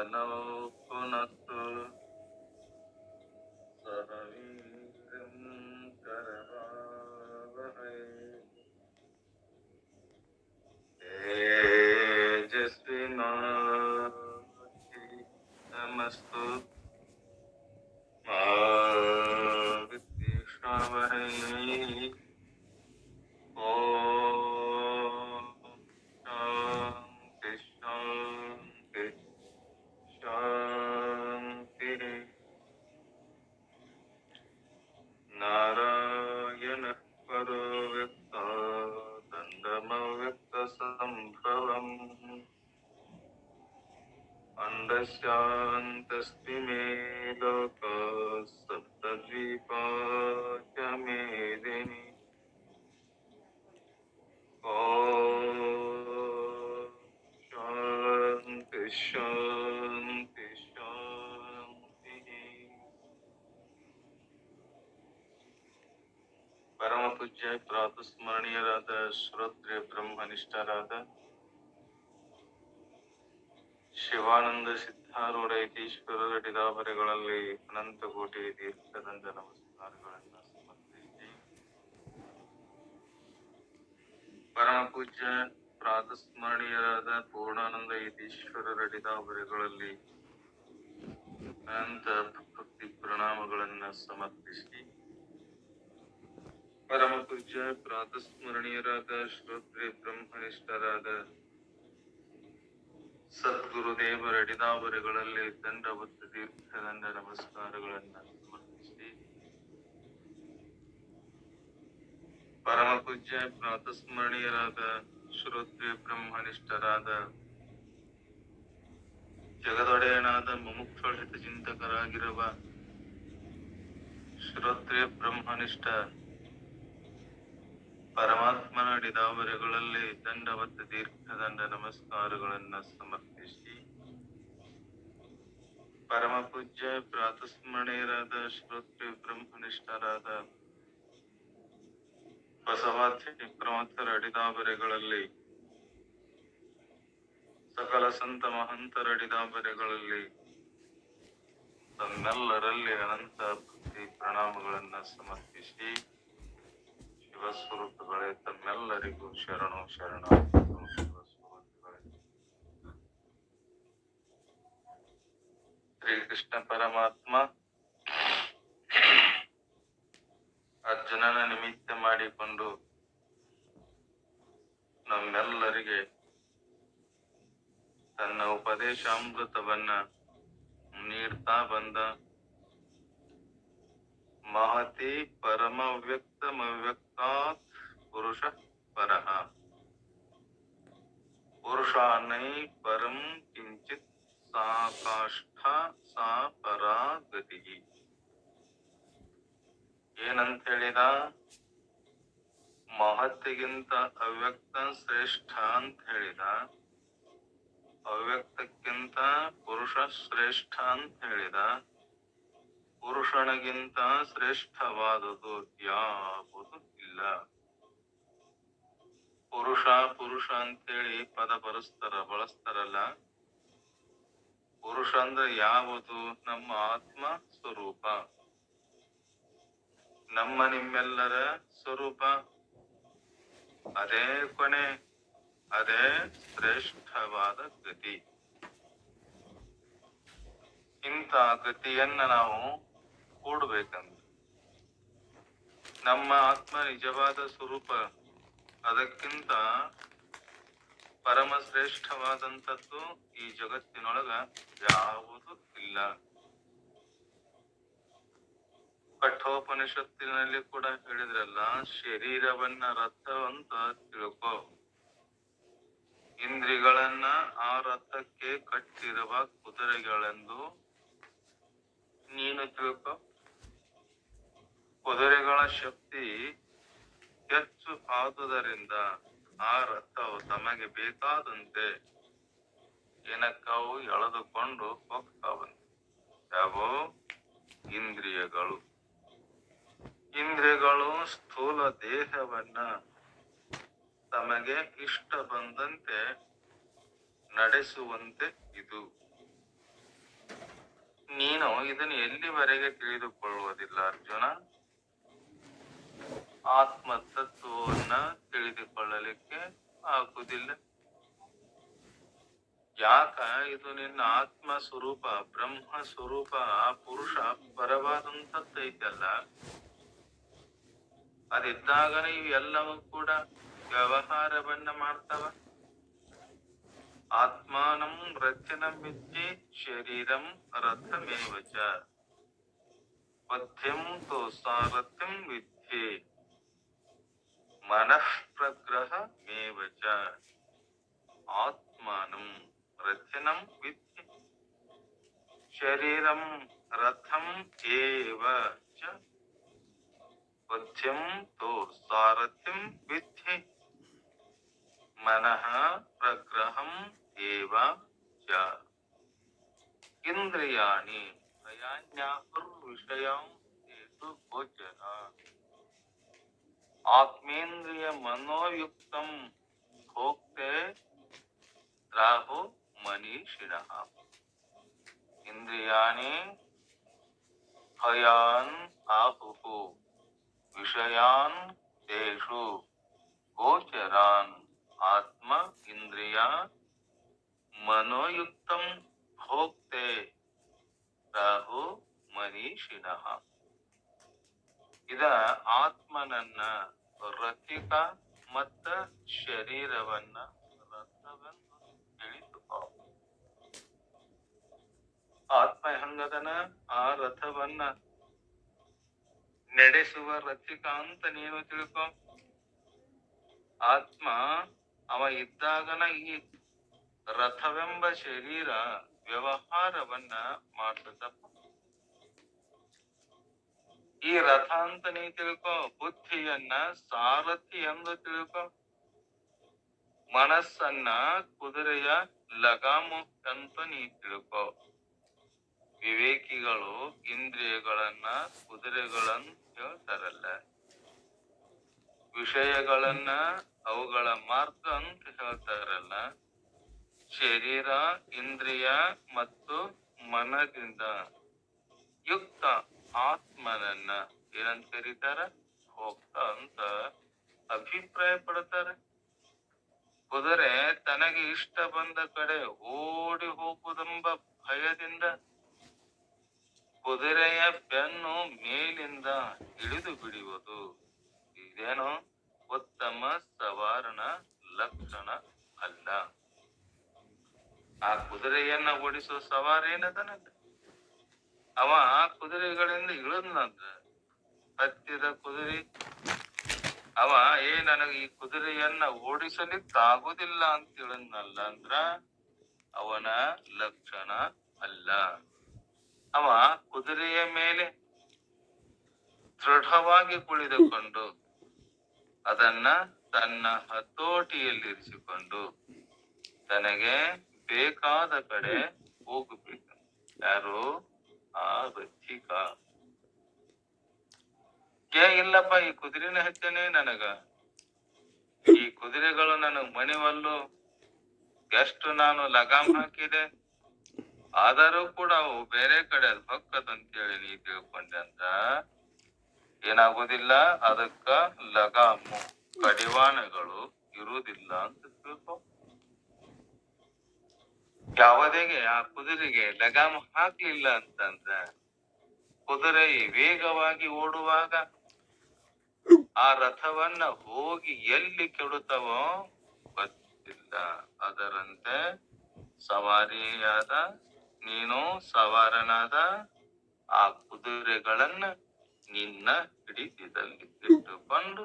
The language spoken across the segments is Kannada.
नौ पुनस्तु सह वीर्यं करवावहै तेजस्विनावधीतमस्तु मा विद्विषावहै ॐ शान्ति शान्ति शान्तिः नारायणः परो व्यक्तादण्डमव्यक्तसम्भवम् अण्डस्यान्तस्ति मे लोकाः सप्तद्वीपा च मेदिनि ॐ शान्ति शान्ति शान्तिः ಪರಮ ಪೂಜ್ಯ ಪ್ರಾತಸ್ಮರಣೀಯರಾದ ಶ್ರೋತ್ರಿಯ ಬ್ರಹ್ಮನಿಷ್ಠರಾದ ಶಿವಾನಂದ ಸಿದ್ಧಾರೂಢ ಯತೀಶ್ವರರ ಡಿದಾವರೆಗಳಲ್ಲಿ ಅನಂತ ಕೋಟಿ ದೀರ್ಘದಂಡ ನಮಸ್ಕಾರಗಳನ್ನು ಸಮರ್ಪಿಸಿ ಪರಮ ಪೂಜ್ಯ ಪ್ರಾತಸ್ಮರಣೀಯರಾದ ಪೂರ್ಣಾನಂದ ಯತೀಶ್ವರರ ಡಿದಾವರೆಗಳಲ್ಲಿ ಅನಂತ ಭಕ್ತಿ ಪ್ರಣಾಮಗಳನ್ನು ಸಮರ್ಪಿಸಿ ಪರಮ ಪೂಜ್ಯ ಪ್ರಾತಸ್ಮರಣೀಯರಾದ ಶ್ರೋತ್ರಿಯ ಬ್ರಹ್ಮನಿಷ್ಠರಾದ ಸದ್ಗುರುದೇವರ ಅಡಿದಾವರೆಗಳಲ್ಲಿ ದಂಡವತ್ತು ದೀರ್ಘದಂಡ ನಮಸ್ಕಾರಗಳನ್ನು ಸಮರ್ಪಿಸಿ ಪರಮ ಪೂಜ್ಯ ಪ್ರಾತಸ್ಮರಣೀಯರಾದ ಶ್ರೋತ್ರಿಯ ಬ್ರಹ್ಮನಿಷ್ಠರಾದ ಜಗದೊಡೆಯನಾದ ಮುಮುಕ್ಷ ಹಿತಚಿಂತಕರಾಗಿರುವ ಶ್ರೋತ್ರಿಯ ಬ್ರಹ್ಮನಿಷ್ಠ ಪರಮಾತ್ಮನ ಡಿದಾವರೆಗಳಲ್ಲಿ ದಂಡವತ್ತ ದೀರ್ಘದಂಡ ನಮಸ್ಕಾರಗಳನ್ನು ಸಮರ್ಪಿಸಿ ಪರಮ ಪೂಜ್ಯ ಪ್ರಾತಸ್ಮರಣೀಯರಾದ ಶ್ರೋತ್ರಿಯ ಬ್ರಹ್ಮನಿಷ್ಠರಾದ ಬಸವಾದಿ ಪ್ರಮಥರ ಅಡಿದಾವರೆಗಳಲ್ಲಿ ಸಕಲ ಸಂತ ಮಹಂತರ ಅಡಿದಾವರೆಗಳಲ್ಲಿ ತಮ್ಮೆಲ್ಲರಲ್ಲಿ ಅನಂತ ಭಕ್ತಿ ಪ್ರಣಾಮಗಳನ್ನು ಸಮರ್ಪಿಸಿ ಶಿವಸ್ವರೂಪಗಳೇ ತಮ್ಮೆಲ್ಲರಿಗೂ ಶರಣು ಶರಣಾರ್ಥಿಗಳು. ಶಿವಸ್ವರೂಪಗಳೇ ಶ್ರೀಕೃಷ್ಣ ಪರಮಾತ್ಮ ಅರ್ಜುನನ ನಿಮಿತ್ತ ಮಾಡಿಕೊಂಡು ನಮ್ಮೆಲ್ಲರಿಗೆ ತನ್ನ ಉಪದೇಶಾಮೃತವನ್ನ ನೀಡ್ತಾ ಬಂದ ಮಹತಿ ಪರಮವ್ಯಕ್ತಮವ್ಯಕ್ತಾತ್ ಪುರುಷ ಪರಃ ಪುರುಷಾನೈ ಪರಂ ಕಿಂಚಿತ್ ಸಾ ಕಾಷ್ಠ ಸಾ ಪರಾ ಗತಿ. ಏನಂತ ಹೇಳಿದ? ಮಹತ್ತಿಗಿಂತ ಅವ್ಯಕ್ತ ಶ್ರೇಷ್ಠ ಅಂತ ಹೇಳಿದ, ಅವ್ಯಕ್ತಕ್ಕಿಂತ ಪುರುಷ ಶ್ರೇಷ್ಠ ಅಂತ ಹೇಳಿದ. ಪುರುಷನಿಗಿಂತ ಶ್ರೇಷ್ಠವಾದುದು ಯಾವುದು ಇಲ್ಲ. ಪುರುಷ ಪುರುಷ ಅಂತೇಳಿ ಪದ ಬಳಸ್ತಾರಲ್ಲ, ಪುರುಷ ಅಂದ್ರೆ ಯಾವುದು? ನಮ್ಮ ಆತ್ಮ ಸ್ವರೂಪ, ನಮ್ಮ ನಿಮ್ಮೆಲ್ಲರ ಸ್ವರೂಪ. ಅದೇ ಕೊನೆ, ಅದೇ ಶ್ರೇಷ್ಠವಾದ ಗತಿ. ಇಂಥ ಗತಿಯನ್ನ ನಾವು ಕೂಡಬೇಕಂದ್ರೆ ನಮ್ಮ ಆತ್ಮ ನಿಜವಾದ ಸ್ವರೂಪ ಅದಕ್ಕಿಂತ ಪರಮ ಶ್ರೇಷ್ಠವಾದಂಥದ್ದು ಈ ಜಗತ್ತಿನೊಳಗ ಯಾವುದು ಇಲ್ಲ. ಕಠೋಪನಿಷತ್ತಿನಲ್ಲಿ ಕೂಡ ಹೇಳಿದ್ರಲ್ಲ, ಶರೀರವನ್ನ ರಥವಂತ ತಿಳ್ಕೊ, ಇಂದ್ರಿಗಳನ್ನ ಆ ರಥಕ್ಕೆ ಕಟ್ಟಿರುವ ಕುದುರೆಗಳೆಂದು ನೀನು ತಿಳ್ಕೊ. ಕುದುರೆಗಳ ಶಕ್ತಿ ಹೆಚ್ಚು ಆದುದರಿಂದ ಆ ರಥವು ತಮಗೆ ಬೇಕಾದಂತೆ ಏನಕ್ಕವು ಎಳೆದುಕೊಂಡು ಹೋಗ್ತಾವಂತೆ. ಯಾವೋ? ಇಂದ್ರಿಯಗಳು. ಇಂದ್ರಿಯಗಳು ಸ್ಥೂಲ ದೇಹವನ್ನ ತಮಗೆ ಇಷ್ಟ ಬಂದಂತೆ ನಡೆಸುವಂತೆ ಇದು. ನೀನು ಇದನ್ನು ಎಲ್ಲಿವರೆಗೆ ತಿಳಿದುಕೊಳ್ಳುವುದಿಲ್ಲ ಅರ್ಜುನ? ಆತ್ಮ ತತ್ವವನ್ನ ತಿಳಿದುಕೊಳ್ಳಲಿಕ್ಕೆ ಆಗುವುದಿಲ್ಲ. ಯಾಕ? ಇದು ನಿನ್ನ ಆತ್ಮ ಸ್ವರೂಪ, ಬ್ರಹ್ಮ ಸ್ವರೂಪ, ಆ ಪುರುಷ ಪರವಾದಂತದ್ದೈತಲ್ಲ, ಅದಿದ್ದಾಗನೇ ಇವೆಲ್ಲವೂ ಕೂಡ ವ್ಯವಹಾರವನ್ನ ಮಾಡ್ತವ. ಆತ್ಮಾನಂ ರಚನಮಿತ್ಯೆ ಶರೀರಂ ರಥಮೇವಚ ಪಥ್ಯಂ ತೋ ಸಾರಥ್ಯಂ ವಿದ್ಯೆ ಮನಃ ಪ್ರಗ್ರಹ ಮೇವಚ. ಆತ್ಮಾನಂ ರಚನಂ ವಿದ್ಯೆ ಶರೀರಂ ರಥಂ ಏವ ಚ ಪಥ್ಯಂ ತೋ ಸಾರಥ್ಯಂ ವಿದ್ಯೆ ಮನಃ ಪ್ರಗ್ರಹಂ ಏವ ಚ. ಇಂದ್ರಿಯಾಣಿ ವಿಷಯಂ ಏತು ಗೋಚರ ಆತ್ಮೇಂದ್ರಿಯ ಮನೋಯುಕ್ತಂ ಭೋಕ್ತೆ ರಾಹು ಮನೀಷಿಣಃ. ಇಂದ್ರಿಯಾಣಿ ಭಯಾನ್ ಆಹುಹು ವಿಷಯಾನ್ ತೇಷು ಗೋಚರಾನ್ ಆತ್ಮ ಇಂದ್ರಿಯ ಮನೋಯುಕ್ತಂ ಭೋಕ್ತೆ ರಾಹು ಮನೀಷಿಣಃ. ಇದ ಆತ್ಮನನ್ನ ರಥಿಕ ಮತ್ತ ಶರೀರವನ್ನ ರಥವೆಂದು ತಿಳಿದುಕೋ. ಆತ್ಮ ಹೆಂಗದನ? ಆ ರಥವನ್ನ ನಡೆಸುವ ರಥಿಕ ಅಂತ ನೀನು ತಿಳ್ಕೊ. ಆತ್ಮ ಅವ ಇದ್ದಾಗನ ಈ ರಥವೆಂಬ ಶರೀರ ವ್ಯವಹಾರವನ್ನ ಮಾಡ್ತದಪ್ಪ. ಈ ರಥ ಅಂತ ನೀ ತಿಳ್ಕೊ. ಬುದ್ಧಿಯನ್ನ ಸಾರಥಿ ಎಂದು ತಿಳ್ಕೊ. ಮನಸ್ಸನ್ನ ಕುದುರೆಯ ಲಗಾಮು ಅಂತ ನೀ ತಿಳ್ಕೊ. ವಿವೇಕಿಗಳು ಇಂದ್ರಿಯಗಳನ್ನ ಕುದುರೆಗಳನ್ನ ಹೇಳ್ತಾರಲ್ಲ, ವಿಷಯಗಳನ್ನ ಅವುಗಳ ಮಾರ್ಗ ಅಂತ ಹೇಳ್ತಾರಲ್ಲ, ಶರೀರ ಇಂದ್ರಿಯ ಮತ್ತು ಮನದಿಂದ ಯುಕ್ತ ಆತ್ಮನನ್ನ ಏನಂತ ಕರೀತಾರ? ಭೋಕ್ತ ಅಂತ ಅಭಿಪ್ರಾಯ ಪಡ್ತಾರೆ. ಕುದುರೆ ತನಗೆ ಇಷ್ಟ ಬಂದ ಕಡೆ ಓಡಿ ಹೋಗುವುದೆಂಬ ಭಯದಿಂದ ಕುದುರೆಯ ಬೆನ್ನು ಮೇಲಿಂದ ಇಳಿದು ಬಿಡುವುದು ಇದೇನು ಉತ್ತಮ ಸವಾರನ ಲಕ್ಷಣ ಅಲ್ಲ. ಆ ಕುದುರೆಯನ್ನ ಓಡಿಸುವ ಸವಾರ ಏನದನಲ್ಲ, ಅವ ಕುದುರೆಗಳಿಂದ ಇಳಿದ್ನಂದ್ರ ಹತ್ತಿದ ಕುದುರೆ ಅವ ನನಗೆ ಈ ಕುದುರೆಯನ್ನ ಓಡಿಸಲಿಕ್ಕೆ ಆಗುದಿಲ್ಲ ಅಂತ ಹೇಳಿದ್ನಲ್ಲ ಅಂದ್ರ ಅವನ ಲಕ್ಷಣ ಅಲ್ಲ. ಅವ ಕುದುರೆಯ ಮೇಲೆ ದೃಢವಾಗಿ ಕುಳಿತುಕೊಂಡು ಅದನ್ನ ತನ್ನ ಹತೋಟಿಯಲ್ಲಿರಿಸಿಕೊಂಡು ತನಗೆ ಬೇಕಾದ ಕಡೆ ಹೋಗಬೇಕು. ಯಾರು? ಆ ರಥಿಕ. ಇಲ್ಲಪ್ಪ, ಈ ಕುದುರೆನ ಹತ್ತೇನೆ, ನನಗ ಈ ಕುದುರೆಗಳು ನನಗ್ ಮಣಿವಲ್ಲು, ಎಷ್ಟು ನಾನು ಲಗಾಮ್ ಹಾಕಿದೆ, ಆದರೂ ಕೂಡ ಅವು ಬೇರೆ ಕಡೆ ಅದು ಹೊಕ್ಕದಂತೇಳಿ ನೀ ತಿಳ್ಕೊಂಡೆ ಅಂತ ಏನಾಗುದಿಲ್ಲ. ಅದಕ್ಕ ಲಗಾಮು ಕಡಿವಾಣಗಳು ಇರುವುದಿಲ್ಲ ಅಂತ ತಿಳ್ಕೊ. ಯಾವುದೇ ಆ ಕುದುರೆಗೆ ಲಗಾಮ್ ಹಾಕ್ಲಿಲ್ಲ ಅಂತಂದ್ರ ಕುದುರೆ ವೇಗವಾಗಿ ಓಡುವಾಗ ಆ ರಥವನ್ನ ಹೋಗಿ ಎಲ್ಲಿ ಕೆಡುತ್ತವೋ ಗೊತ್ತಿಲ್ಲ. ಅದರಂತೆ ಸವಾರಿಯಾದ ನೀನು ಸವಾರನಾದ ಆ ಕುದುರೆಗಳನ್ನ ನಿನ್ನ ಹಿಡಿತದಲ್ಲಿ ಇಟ್ಟುಕೊಂಡು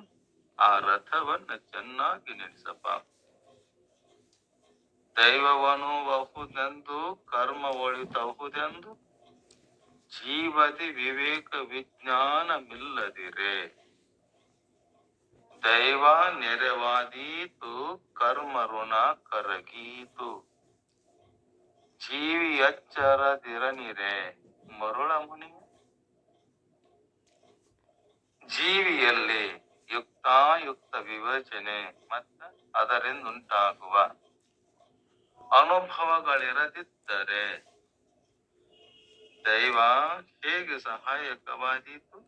ಆ ರಥವನ್ನ ಚೆನ್ನಾಗಿ ನಡೆಸಪ್ಪ. ದೈವವನು ಬಹುದೆಂದು ಕರ್ಮ ಒಳಿತಹುದೆಂದು ಜೀವದಿ ವಿವೇಕ ವಿಜ್ಞಾನವಿಲ್ಲದಿರೆ ದೈವ ನೆರವಾದೀತು ಕರ್ಮ ಋಣ ಕರಗೀತು ಜೀವಿ ಎಚ್ಚರದಿರನಿರೆ ಮರುಳ ಮುನಿ. ಜೀವಿಯಲ್ಲಿ ಯುಕ್ತಾಯುಕ್ತ ವಿವೇಚನೆ ಮತ್ತು ಅದರಿಂದ ಉಂಟಾಗುವ ಅನುಭವಗಳಿರದಿದ್ದರೆ ದೈವ ಹೇಗೆ ಸಹಾಯಕವಾದೀತು?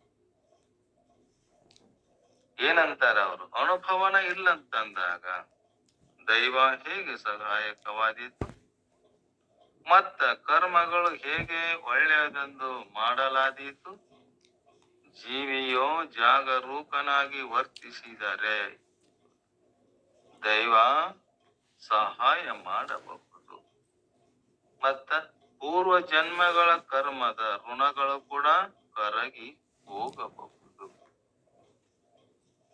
ಏನಂತಾರ ಅವರು? ಅನುಭವನ ಇಲ್ಲಂತಂದಾಗ ದೈವ ಹೇಗೆ ಸಹಾಯಕವಾದೀತು? ಮತ್ತ ಕರ್ಮಗಳು ಹೇಗೆ ಒಳ್ಳೆಯದೆಂದು ಮಾಡಲಾದೀತು? ಜೀವಿಯೋ ಜಾಗರೂಕನಾಗಿ ವರ್ತಿಸಿದರೆ ದೈವ ಸಹಾಯ ಮಾಡಬಹುದು. ಮತ್ತ ಪೂರ್ವ ಜನ್ಮಗಳ ಕರ್ಮದ ಋಣಗಳು ಕೂಡ ಕರಗಿ ಹೋಗಬಹುದು.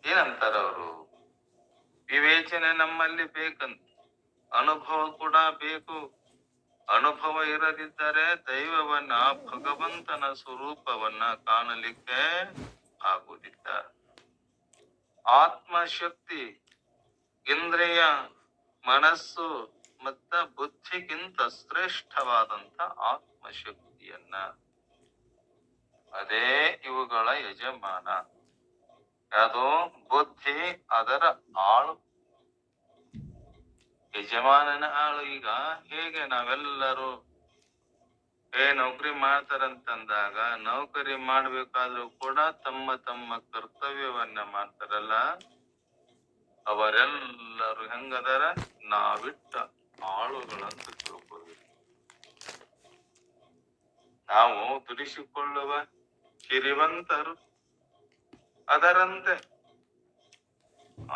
ಏನಂತಾರ ಅವರು? ವಿವೇಚನೆ ನಮ್ಮಲ್ಲಿ ಬೇಕಂತ, ಅನುಭವ ಕೂಡ ಬೇಕು. ಅನುಭವ ಇರದಿದ್ದರೆ ದೈವವನ್ನ, ಭಗವಂತನ ಸ್ವರೂಪವನ್ನ ಕಾಣಲಿಕ್ಕೆ ಆಗುವುದಿಲ್ಲ. ಆತ್ಮಶಕ್ತಿ ಇಂದ್ರಿಯ, ಮನಸ್ಸು ಮತ್ತ ಬುದ್ಧಿಗಿಂತ ಶ್ರೇಷ್ಠವಾದಂತ ಆತ್ಮಶಕ್ತಿಯನ್ನ, ಅದೇ ಇವುಗಳ ಯಜಮಾನ. ಅದು ಬುದ್ಧಿ ಅದರ ಆಳು, ಯಜಮಾನನ ಆಳು. ಈಗ ಹೇಗೆ ನಾವೆಲ್ಲರೂ ನೌಕರಿ ಮಾಡ್ತಾರಂತಂದಾಗ ನೌಕರಿ ಮಾಡ್ಬೇಕಾದ್ರೂ ಕೂಡ ತಮ್ಮ ತಮ್ಮ ಕರ್ತವ್ಯವನ್ನ ಮಾಡ್ತಾರಲ್ಲ, ಅವರೆಲ್ಲರೂ ಹೆಂಗದಾರ? ನಾವಿಟ್ಟ ಆಳುಗಳಂತ ತಿಳ್ಕೋಬೇಕು. ನಾವು ದುಡಿಸಿಕೊಳ್ಳುವ ಸಿರಿವಂತರು. ಅದರಂತೆ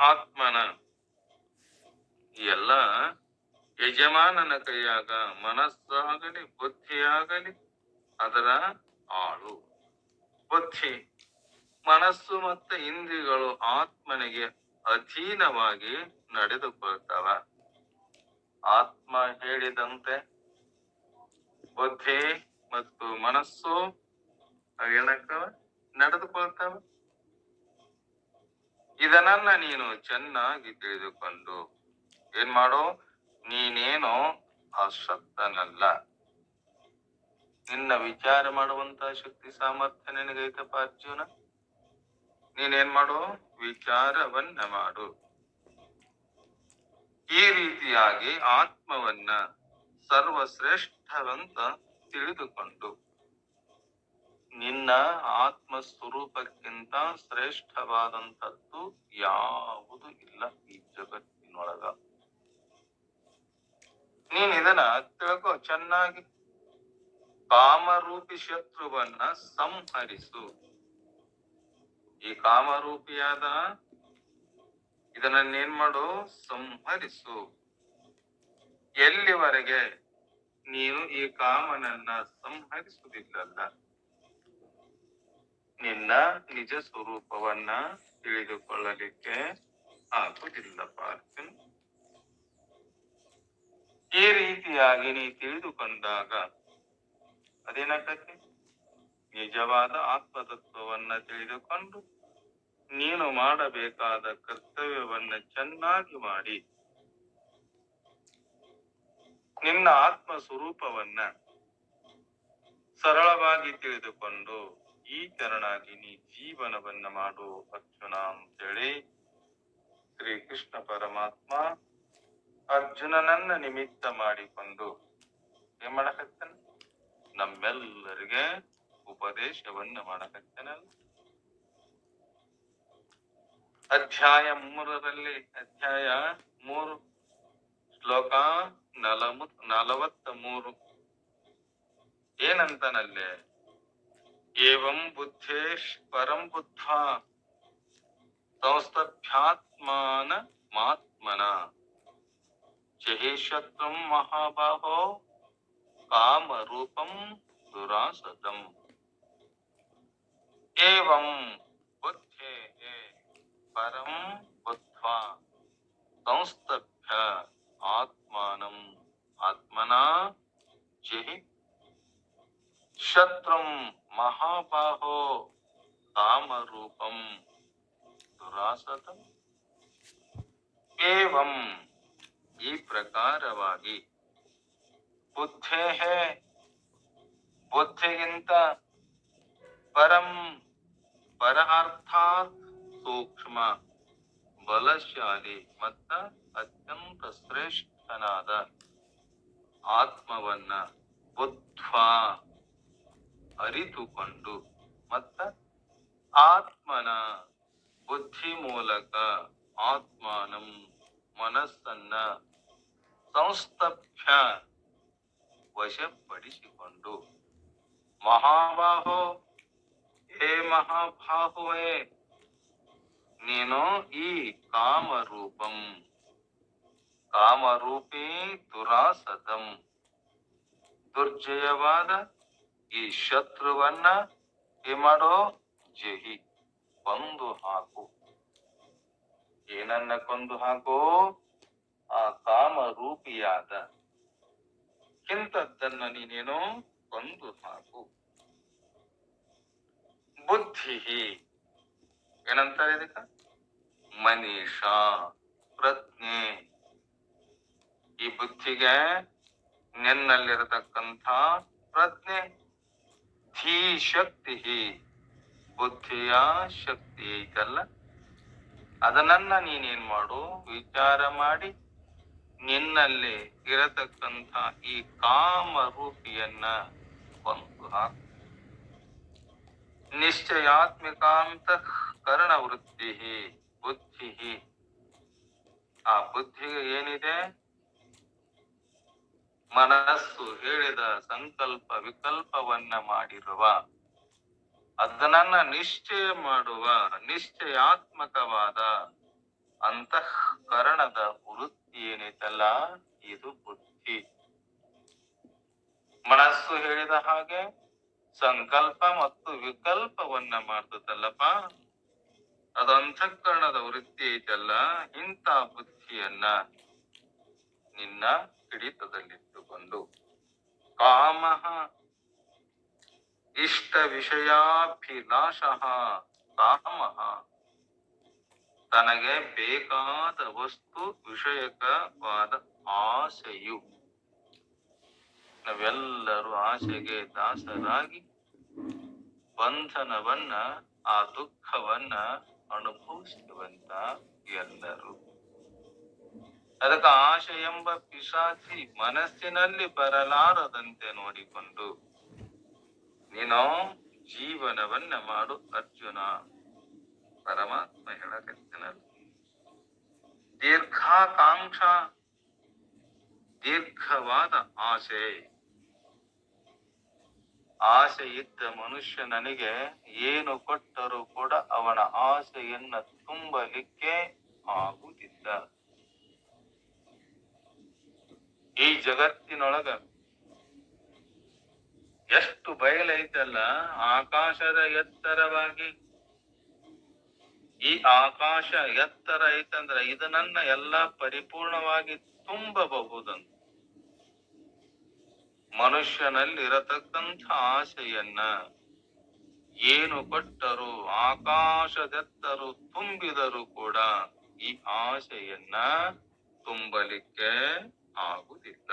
ಆತ್ಮನ ಎಲ್ಲ ಯಜಮಾನನ ಕೈಯಾಗ ಮನಸ್ಸಾಗಲಿ ಬುದ್ಧಿಯಾಗಲಿ ಅದರ ಆಳು. ಬುದ್ಧಿ, ಮನಸ್ಸು ಮತ್ತು ಇಂದ್ರಿಯಗಳು ಆತ್ಮನಿಗೆ ಅಧೀನವಾಗಿ ನಡೆದುಕೊಳ್ತಾವ. ಆತ್ಮ ಹೇಳಿದಂತೆ ಬುದ್ಧಿ ಮತ್ತು ಮನಸ್ಸು ಏನಕ್ಕವ? ನಡೆದುಕೊಳ್ತಾವ. ಇದನ್ನ ನೀನು ಚೆನ್ನಾಗಿ ತಿಳಿದುಕೊಂಡು ಏನ್ ಮಾಡೋ? ನೀನೇನೋ ಅಶಕ್ತನಲ್ಲ. ನಿನ್ನ ವಿಚಾರ ಮಾಡುವಂತ ಶಕ್ತಿ ಸಾಮರ್ಥ್ಯ ನಿನಗೈತಪ್ಪ ಅರ್ಜುನ. ನೀನೇನ್ ಮಾಡು? ವಿಚಾರವನ್ನ ಮಾಡು. ಈ ರೀತಿಯಾಗಿ ಆತ್ಮವನ್ನ ಸರ್ವಶ್ರೇಷ್ಠವಂತ ತಿಳಿದುಕೊಂಡು ನಿನ್ನ ಆತ್ಮ ಸ್ವರೂಪಕ್ಕಿಂತ ಶ್ರೇಷ್ಠವಾದಂಥದ್ದು ಯಾವುದು ಇಲ್ಲ ಈ ಜಗತ್ತಿನೊಳಗ. ನೀನ್ ಇದನ್ನ ತಿಳ್ಕೊ ಚೆನ್ನಾಗಿ. ಕಾಮರೂಪಿ ಶತ್ರುವನ್ನ ಸಂಹರಿಸು. ಈ ಕಾಮರೂಪಿಯಾದ ಇದನ್ನೇನ್ ಮಾಡು? ಸಂಹರಿಸು. ಎಲ್ಲಿವರೆಗೆ ನೀನು ಈ ಕಾಮನನ್ನ ಸಂಹರಿಸುವುದಿಲ್ಲಲ್ಲ, ನಿನ್ನ ನಿಜ ಸ್ವರೂಪವನ್ನ ತಿಳಿದುಕೊಳ್ಳಲಿಕ್ಕೆ ಆಗುವುದಿಲ್ಲಪ್ಪ ಅರ್ಜುನ್. ಈ ರೀತಿಯಾಗಿ ನೀ ತಿಳಿದುಕೊಂಡಾಗ ಅದೇನಾಗತ್ತೆ? ನಿಜವಾದ ಆತ್ಮತತ್ವವನ್ನ ತಿಳಿದುಕೊಂಡು ನೀನು ಮಾಡಬೇಕಾದ ಕರ್ತವ್ಯವನ್ನ ಚೆನ್ನಾಗಿ ಮಾಡಿ ನಿನ್ನ ಆತ್ಮ ಸ್ವರೂಪವನ್ನ ಸರಳವಾಗಿ ತಿಳಿದುಕೊಂಡು ಈ ತೆರನಾಗಿ ನೀ ಜೀವನವನ್ನ ಮಾಡು ಅರ್ಜುನ ಅಂತೇಳಿ ಶ್ರೀಕೃಷ್ಣ ಪರಮಾತ್ಮ ಅರ್ಜುನನನ್ನ ನಿಮಿತ್ತ ಮಾಡಿಕೊಂಡು ಏನ್ ಮಾಡಕತ್ತಾನ? ನಮ್ಮೆಲ್ಲರಿಗೆ ಉಪದೇಶವನ್ನ ಮಾಡಕತ್ತಾನಲ್ಲ. ಅಧ್ಯಾಯ 3 ಶ್ಲೋಕ 43 ಏನಂತಾನಲ್ಲೇ? ಏವಂ ಬುದ್ಧೇಶ್ ಪರಂ ಬುದ್ಧ್ವಾ ಸಂಸ್ಥಭ್ಯಾತ್ಮಾನ ಮಾತ್ಮನ ಜಹಿ ಶತ್ರುಂ ಮಹಾಬಾಹೋ ಕಾಮರೂಪಂ ದುರಾಸತಂ. ಏವಂ ಬುದ್ಧೇಃ ಪರಂ ಬುದ್ಧ್ವಾ ಸಂಸ್ಥಭ್ಯ ಆತ್ಮಾನಂ ಆತ್ಮನಾ ಜಹಿ ಶತ್ರುಂ ಮಹಾಬಾಹೋ ಕಾಮರೂಪಂ ದುರಾಸತಂ. ಏವಂ ಈ ಪ್ರಕಾರವಾಗಿ ಬುದ್ಧಿಗಿಂತ ಪರಂ ಅರ್ಥಾತ್ ಸೂಕ್ಷ್ಮ ಬಲಶಾಲಿ ಮತ್ತ ಅತ್ಯಂತ ಶ್ರೇಷ್ಠನಾದ ಆತ್ಮವನ್ನ ಬುದ್ಧ್ವಾ ಅರಿತುಕೊಂಡು ಮತ್ತ ಆತ್ಮನ ಬುದ್ಧಿ ಮೂಲಕ ಆತ್ಮಾನಂ ಮನಸ್ಸನ್ನ ಸಂಸ್ಥಭ್ಯ ವಶಪಡಿಸಿಕೊಂಡು ಮಹಾಬಾಹೋ ಹೇ ಮಹಾಬಾಹುವೇ ನೀನು ಈ ಕಾಮರೂಪಂ ಕಾಮರೂಪಿ ದುರಾಸದಂ ದುರ್ಜಯವಾದ ಈ ಶತ್ರುವನ್ನ ಮಾಡೋ ಜಹಿ ಕೊಂದು ಹಾಕು. ಏನನ್ನ ಕೊಂದು ಹಾಕು? ಆ ಕಾಮರೂಪಿಯಾದ ಇಂಥದ್ದನ್ನ ನೀನೇನು ಕೊಂದು ಹಾಕು. ಬುದ್ಧಿ ಏನಂತಾರೆ ಇದಕ್ಕ? ಮನೀಷ ಪ್ರಜ್ಞೆ. ಈ ಬುದ್ಧಿಗೆ ನಿನ್ನಲ್ಲಿರತಕ್ಕಂಥ ಪ್ರಜ್ಞೆ ಧೀ ಶಕ್ತಿ ಬುದ್ಧಿಯ ಶಕ್ತಿ ಐತಲ್ಲ ಅದನ್ನ ನೀನೇನ್ ಮಾಡು, ವಿಚಾರ ಮಾಡಿ ನಿನ್ನಲ್ಲಿ ಇರತಕ್ಕಂಥ ಈ ಕಾಮರೂಪಿಯನ್ನ ಕೊಂದು ಹಾಕು. ನಿಶ್ಚಯಾತ್ಮಿಕಾಂತ ಕರ್ಣವೃತ್ತಿ ಬುದ್ಧಿ. ಆ ಬುದ್ಧಿಗೆ ಏನಿದೆ? ಮನಸ್ಸು ಹೇಳಿದ ಸಂಕಲ್ಪ ವಿಕಲ್ಪವನ್ನ ಮಾಡಿರುವ ಅದನ್ನ ನಿಶ್ಚಯ ಮಾಡುವ ನಿಶ್ಚಯಾತ್ಮಕವಾದ ಅಂತಃಕರಣದ ವೃತ್ತಿ ಏನೈತಲ್ಲ ಇದು ಬುದ್ಧಿ. ಮನಸ್ಸು ಹೇಳಿದ ಹಾಗೆ ಸಂಕಲ್ಪ ಮತ್ತು ವಿಕಲ್ಪವನ್ನ ಮಾಡ್ತದಲ್ಲಪ್ಪ, ಅದು ಅಂತಃಕರಣದ ವೃತ್ತಿ ಐತಲ್ಲ. ಇಂಥ ಬುದ್ಧಿಯನ್ನ ನಿನ್ನ ಹಿಡಿತದಲ್ಲಿಟ್ಟುಕೊಂಡು ಕಾಮ ಇಷ್ಟ ವಿಷಯಾಭಿಲಾಷ ಕಾಮ ತನಗೆ ಬೇಕಾದ ವಸ್ತು ವಿಷಯಕವಾದ ಆಸೆಯು. ನಾವೆಲ್ಲರೂ ಆಸೆಗೆ ದಾಸರಾಗಿ ಬಂಧನವನ್ನ ಆ ದುಃಖವನ್ನ ಅನುಭವಿಸುವಂತ ಎಲ್ಲರೂ. ಅದಕ್ಕೆ ಆಶೆ ಎಂಬ ಪಿಶಾಚಿ ಮನಸ್ಸಿನಲ್ಲಿ ಬರಲಾರದಂತೆ ನೋಡಿಕೊಂಡು ನೀನು ಜೀವನವನ್ನ ಮಾಡು ಅರ್ಜುನ. ಪರಮಾತ್ಮ ಹೇಳಕತ್ತಿನಲ್ಲ, ದೀರ್ಘಾಕಾಂಕ್ಷ ದೀರ್ಘವಾದ ಆಸೆ. ಆಸೆ ಇದ್ದ ಮನುಷ್ಯ ನನಗೆ ಏನು ಕೊಟ್ಟರೂ ಕೂಡ ಅವನ ಆಸೆಯನ್ನ ತುಂಬಲಿಕ್ಕೆ ಆಗುತ್ತಿಲ್ಲ. ಈ ಜಗತ್ತಿನೊಳಗ ಎಷ್ಟು ಬಯಲೈತಲ್ಲ, ಆಕಾಶದ ಎತ್ತರವಾಗಿ ಈ ಆಕಾಶ ಎತ್ತರ ಐತಂದ್ರ ಇದನ್ನ ಎಲ್ಲ ಪರಿಪೂರ್ಣವಾಗಿ ತುಂಬಬಹುದಂತ. ಮನುಷ್ಯನಲ್ಲಿ ಇರತಕ್ಕಂಥ ಆಸೆಯನ್ನ ಏನು ಕೊಟ್ಟರು ಆಕಾಶದೆತ್ತರು ತುಂಬಿದರೂ ಕೂಡ ಈ ಆಸೆಯನ್ನ ತುಂಬಲಿಕ್ಕೆ ಆಗುವುದಿಲ್ಲ.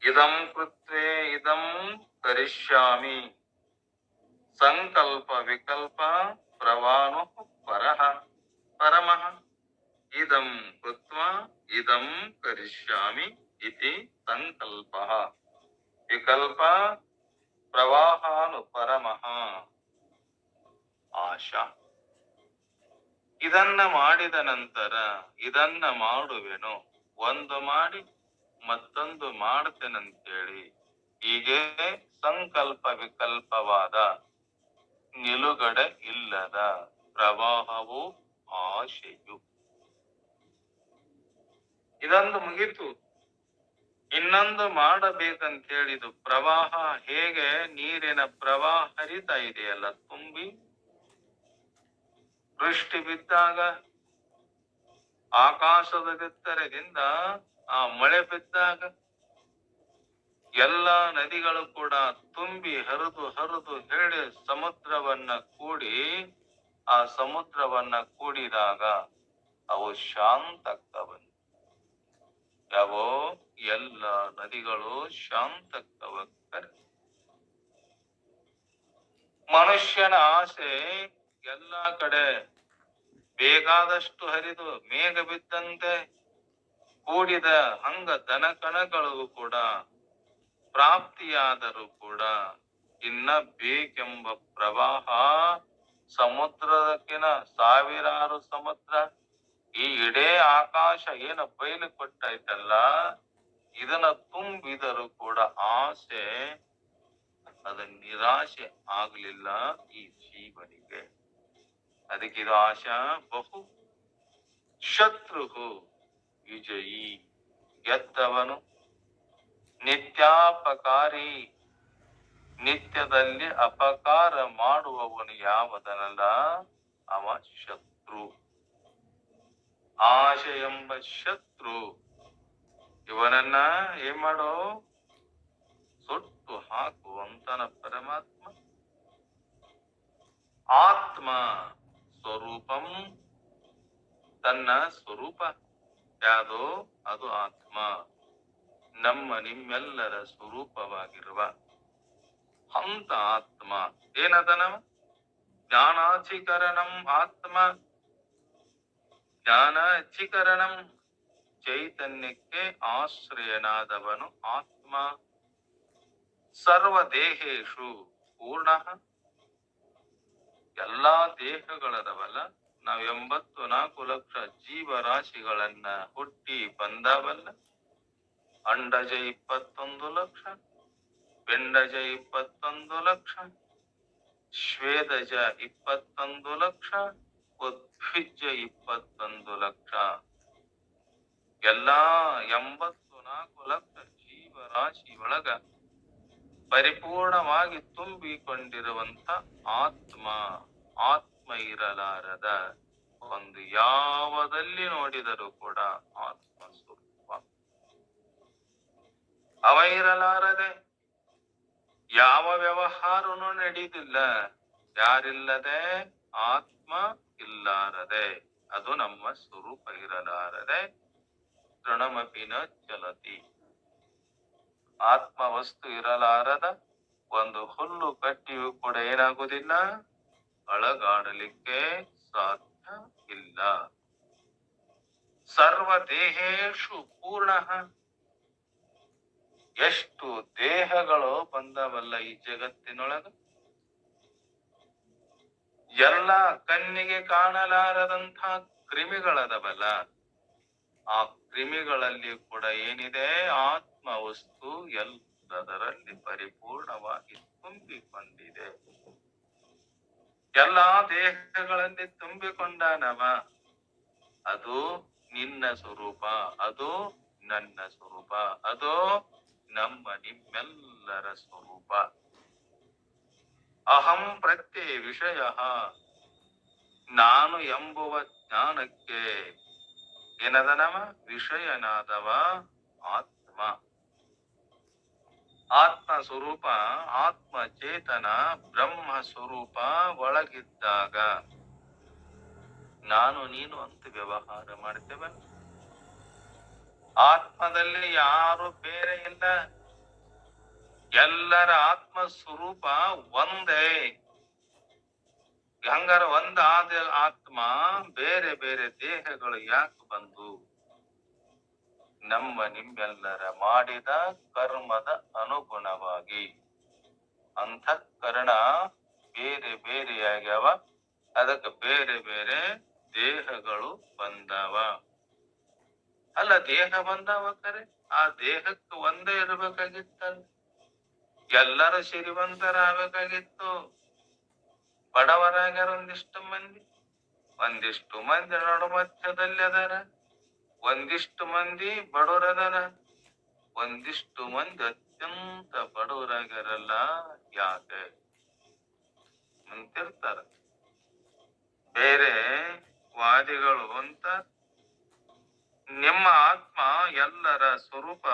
ಇದಂ ಕೃತ್ವೇ ಇದಂ ಕರಿಷ್ಯಾಮಿ ಸಂಕಲ್ಪ ವಿಕಲ್ಪ ಪ್ರವಾನು ಪರಮಃ ಇದಂ ಕೃತ್ವಾ ಇದಂ ಕರಿಷ್ಯಾಮಿ ಇತಿ ಸಂಕಲ್ಪ ವಿಕಲ್ಪ ಪ್ರವಾಹಾನು ಪರಮಃ ಆಶಾ. ಇದನ್ನ ಮಾಡಿದ ನಂತರ ಇದನ್ನ ಮಾಡುವೆನು, ಒಂದು ಮಾಡಿ ಮತ್ತೊಂದು ಮಾಡ್ತೇನಂತೇಳಿ ಹೀಗೆ ಸಂಕಲ್ಪ ವಿಕಲ್ಪವಾದ ನಿಲುಗಡೆ ಇಲ್ಲದ ಪ್ರವಾಹವು ಆಶೆಯು. ಇದೊಂದು ಮುಗಿತು, ಇನ್ನೊಂದು ಮಾಡಬೇಕಂತ ಹೇಳಿದು. ಪ್ರವಾಹ ಹೇಗೆ ನೀರಿನ ಪ್ರವಾಹ ಹರಿತಾ ಇದೆಯಲ್ಲ, ತುಂಬಿ ವೃಷ್ಟಿ ಬಿದ್ದಾಗ ಆಕಾಶದ ಎತ್ತರದಿಂದ ಆ ಮಳೆ ಬಿದ್ದಾಗ ಎಲ್ಲ ನದಿಗಳು ಕೂಡ ತುಂಬಿ ಹರಿದು ಹರಿದು ಹೇಳಿ ಸಮುದ್ರವನ್ನ ಕೂಡಿ ಆ ಸಮುದ್ರವನ್ನ ಕೂಡಿದಾಗ ಅವು ಶಾಂತಕ್ಕವನು. ಯಾವೋ ಎಲ್ಲ ನದಿಗಳು ಶಾಂತಕ್ಕವಕ್ಕರೆ. ಮನುಷ್ಯನ ಆಸೆ ಎಲ್ಲ ಕಡೆ ಬೇಕಾದಷ್ಟು ಹರಿದು ಮೇಘ ಬಿದ್ದಂತೆ ಕೂಡಿದ ಹಂಗ ದನ ಕಣಗಳಿಗೂ ಕೂಡ ಪ್ರಾಪ್ತಿಯಾದರೂ ಕೂಡ ಇನ್ನ ಬೇಕೆಂಬ ಪ್ರವಾಹ ಸಮುದ್ರದಕ್ಕಿನ ಸಾವಿರಾರು ಸಮುದ್ರ ಈ ಇಡೇ ಆಕಾಶ ಏನು ಬಯಲು ಕೊಟ್ಟೈತಲ್ಲ ಇದನ್ನ ತುಂಬಿದರೂ ಕೂಡ ಆಸೆ ಅದ ನಿರಾಶೆ ಆಗ್ಲಿಲ್ಲ ಈ ಜೀವನಿಗೆ. ಅದಕ್ಕೆ ಇದು ಆಶಾ ಬಹು ಶತ್ರು ವಿಜಯಿ, ಗೆದ್ದವನು ನಿತ್ಯಾಪಕಾರಿ, ನಿತ್ಯದಲ್ಲಿ ಅಪಕಾರ ಮಾಡುವವನು ಯಾವದನಲ್ಲ ಅವ ಶತ್ರು. ಆಶೆ ಎಂಬ ಶತ್ರು ಇವನನ್ನ ಏನ್ ಮಾಡೋ ಸುಟ್ಟು ಹಾಕುವಂತನ ಪರಮಾತ್ಮ. ಆತ್ಮ ಸ್ವರೂಪಂ, ತನ್ನ ಸ್ವರೂಪ ಯಾವುದು ಅದು ಆತ್ಮ, ನಮ್ಮ ನಿಮ್ಮೆಲ್ಲರ ಸ್ವರೂಪವಾಗಿರುವ ಅಂತ ಆತ್ಮ ಏನದನವ ಜ್ಞಾನಾಧಿಕರಣಂ ಆತ್ಮ. ಜ್ಞಾನ ಅಧಿಕರಣಂ ಚೈತನ್ಯಕ್ಕೆ ಆಶ್ರಯನಾದವನು ಆತ್ಮ. ಸರ್ವ ದೇಹೇಶು ಪೂರ್ಣ, ಎಲ್ಲಾ ದೇಹಗಳದವಲ್ಲ. ನಾವು 84 ಲಕ್ಷ ಜೀವರಾಶಿಗಳನ್ನ ಹುಟ್ಟಿ ಬಂದವಲ್ಲ. ಅಂಡಜ 21 ಲಕ್ಷ, ಪಿಂಡಜ 21 ಲಕ್ಷ, ಶ್ವೇದಜ 21 ಲಕ್ಷ, ಉದ್ಭಿಜ್ಜ 21 ಲಕ್ಷ. ಎಲ್ಲಾ 84 ಲಕ್ಷ ಜೀವರಾಶಿ ಒಳಗ ಪರಿಪೂರ್ಣವಾಗಿ ತುಂಬಿಕೊಂಡಿರುವಂತ ಆತ್ಮ. ಆತ್ಮ ಇರಲಾರದ ಒಂದು ಯಾವದಲ್ಲಿ ನೋಡಿದರೂ ಕೂಡ ಆತ್ಮ ಸ್ವರೂಪ. ಅವ ಇರಲಾರದೆ ಯಾವ ವ್ಯವಹಾರನು ನಡೆಯುವುದಿಲ್ಲ. ಯಾರಿಲ್ಲದೆ ಆತ್ಮ ಇಲ್ಲಾರದೆ, ಅದು ನಮ್ಮ ಸ್ವರೂಪ ಇರಲಾರದೆ ತೃಣಮಪಿನ ಚಲತಿ. ಆತ್ಮ ವಸ್ತು ಇರಲಾರದ ಒಂದು ಹುಲ್ಲು ಕಟ್ಟಿಯೂ ಕೂಡ ಏನಾಗುವುದಿಲ್ಲ, ಅಳಗಾಡಲಿಕ್ಕೆ ಸಾಧ್ಯ ಇಲ್ಲ. ಸರ್ವ ದೇಹೇಶು ಪೂರ್ಣ, ಎಷ್ಟು ದೇಹಗಳು ಬಂದವಲ್ಲ ಈ ಜಗತ್ತಿನೊಳಗ. ಎಲ್ಲ ಕಣ್ಣಿಗೆ ಕಾಣಲಾರದಂಥ ಕ್ರಿಮಿಗಳದವಲ್ಲ, ಆ ಕ್ರಿಮಿಗಳಲ್ಲಿ ಕೂಡ ಏನಿದೆ ಆತ್ಮ ವಸ್ತು ಎಲ್ಲದರಲ್ಲಿ ಪರಿಪೂರ್ಣವಾಗಿ ತುಂಬಿಕೊಂಡಿದೆ. ಎಲ್ಲಾ ದೇಹಗಳಲ್ಲಿ ತುಂಬಿಕೊಂಡನವ. ಅದು ನಿನ್ನ ಸ್ವರೂಪ, ಅದು ನನ್ನ ಸ್ವರೂಪ, ಅದು ನಮ್ಮ ನಿಮ್ಮೆಲ್ಲರ ಸ್ವರೂಪ. ಅಹಂ ಪ್ರತ್ಯಯ ವಿಷಯ, ನಾನು ಎಂಬುವ ಜ್ಞಾನಕ್ಕೆ ಏನದನವ ವಿಷಯನಾದವ ಆತ್ಮ. ಆತ್ಮ ಸ್ವರೂಪ, ಆತ್ಮ ಚೇತನ ಬ್ರಹ್ಮ ಸ್ವರೂಪ ಒಳಗಿದ್ದಾಗ ನಾನು ನೀನು ಅಂತ ವ್ಯವಹಾರ ಮಾಡ್ತೇವೆ. ಆತ್ಮದಲ್ಲಿ ಯಾರು ಬೇರೆ ಇಲ್ಲ, ಎಲ್ಲರ ಆತ್ಮ ಸ್ವರೂಪ ಒಂದೇ. ಹಂಗಾರ ಒಂದಾದ ಆತ್ಮ ಬೇರೆ ಬೇರೆ ದೇಹಗಳು ಯಾಕೆ ಬಂದು? ನಮ್ಮ ನಿಮ್ಮೆಲ್ಲರ ಮಾಡಿದ ಕರ್ಮದ ಅನುಗುಣವಾಗಿ ಅಂತಃಕರಣ ಬೇರೆ ಬೇರೆಯಾಗ್ಯಾವ. ಅದಕ್ಕೆ ಬೇರೆ ಬೇರೆ ದೇಹಗಳು ಬಂದವ. ಅಲ್ಲ, ದೇಹ ಬಂದವ ಕರೆ, ಆ ದೇಹಕ್ಕೆ ಒಂದೇ ಇರ್ಬೇಕಾಗಿತ್ತಲ್ಲ. ಎಲ್ಲರೂ ಸಿರಿವಂತರಾಗಬೇಕಾಗಿತ್ತು. ಬಡವರಾಗ್ಯಾರ ಒಂದಿಷ್ಟು ಮಂದಿ, ಒಂದಿಷ್ಟು ಮಂದಿ ನಡು ಮಧ್ಯದಲ್ಲಿ ಅದಾರ, ಒಂದಿಷ್ಟು ಮಂದಿ ಬಡವರದಾರ, ಒಂದಿಷ್ಟು ಮಂದಿ ಅತ್ಯಂತ ಬಡವರಾಗ್ಯಾರಲ್ಲ. ಯಾಕೆ ಅಂತಿರ್ತಾರ. ಬೇರೆ ವಾದಿಗಳು ಅಂತ ನಿಮ್ಮ ಆತ್ಮ ಎಲ್ಲರ ಸ್ವರೂಪ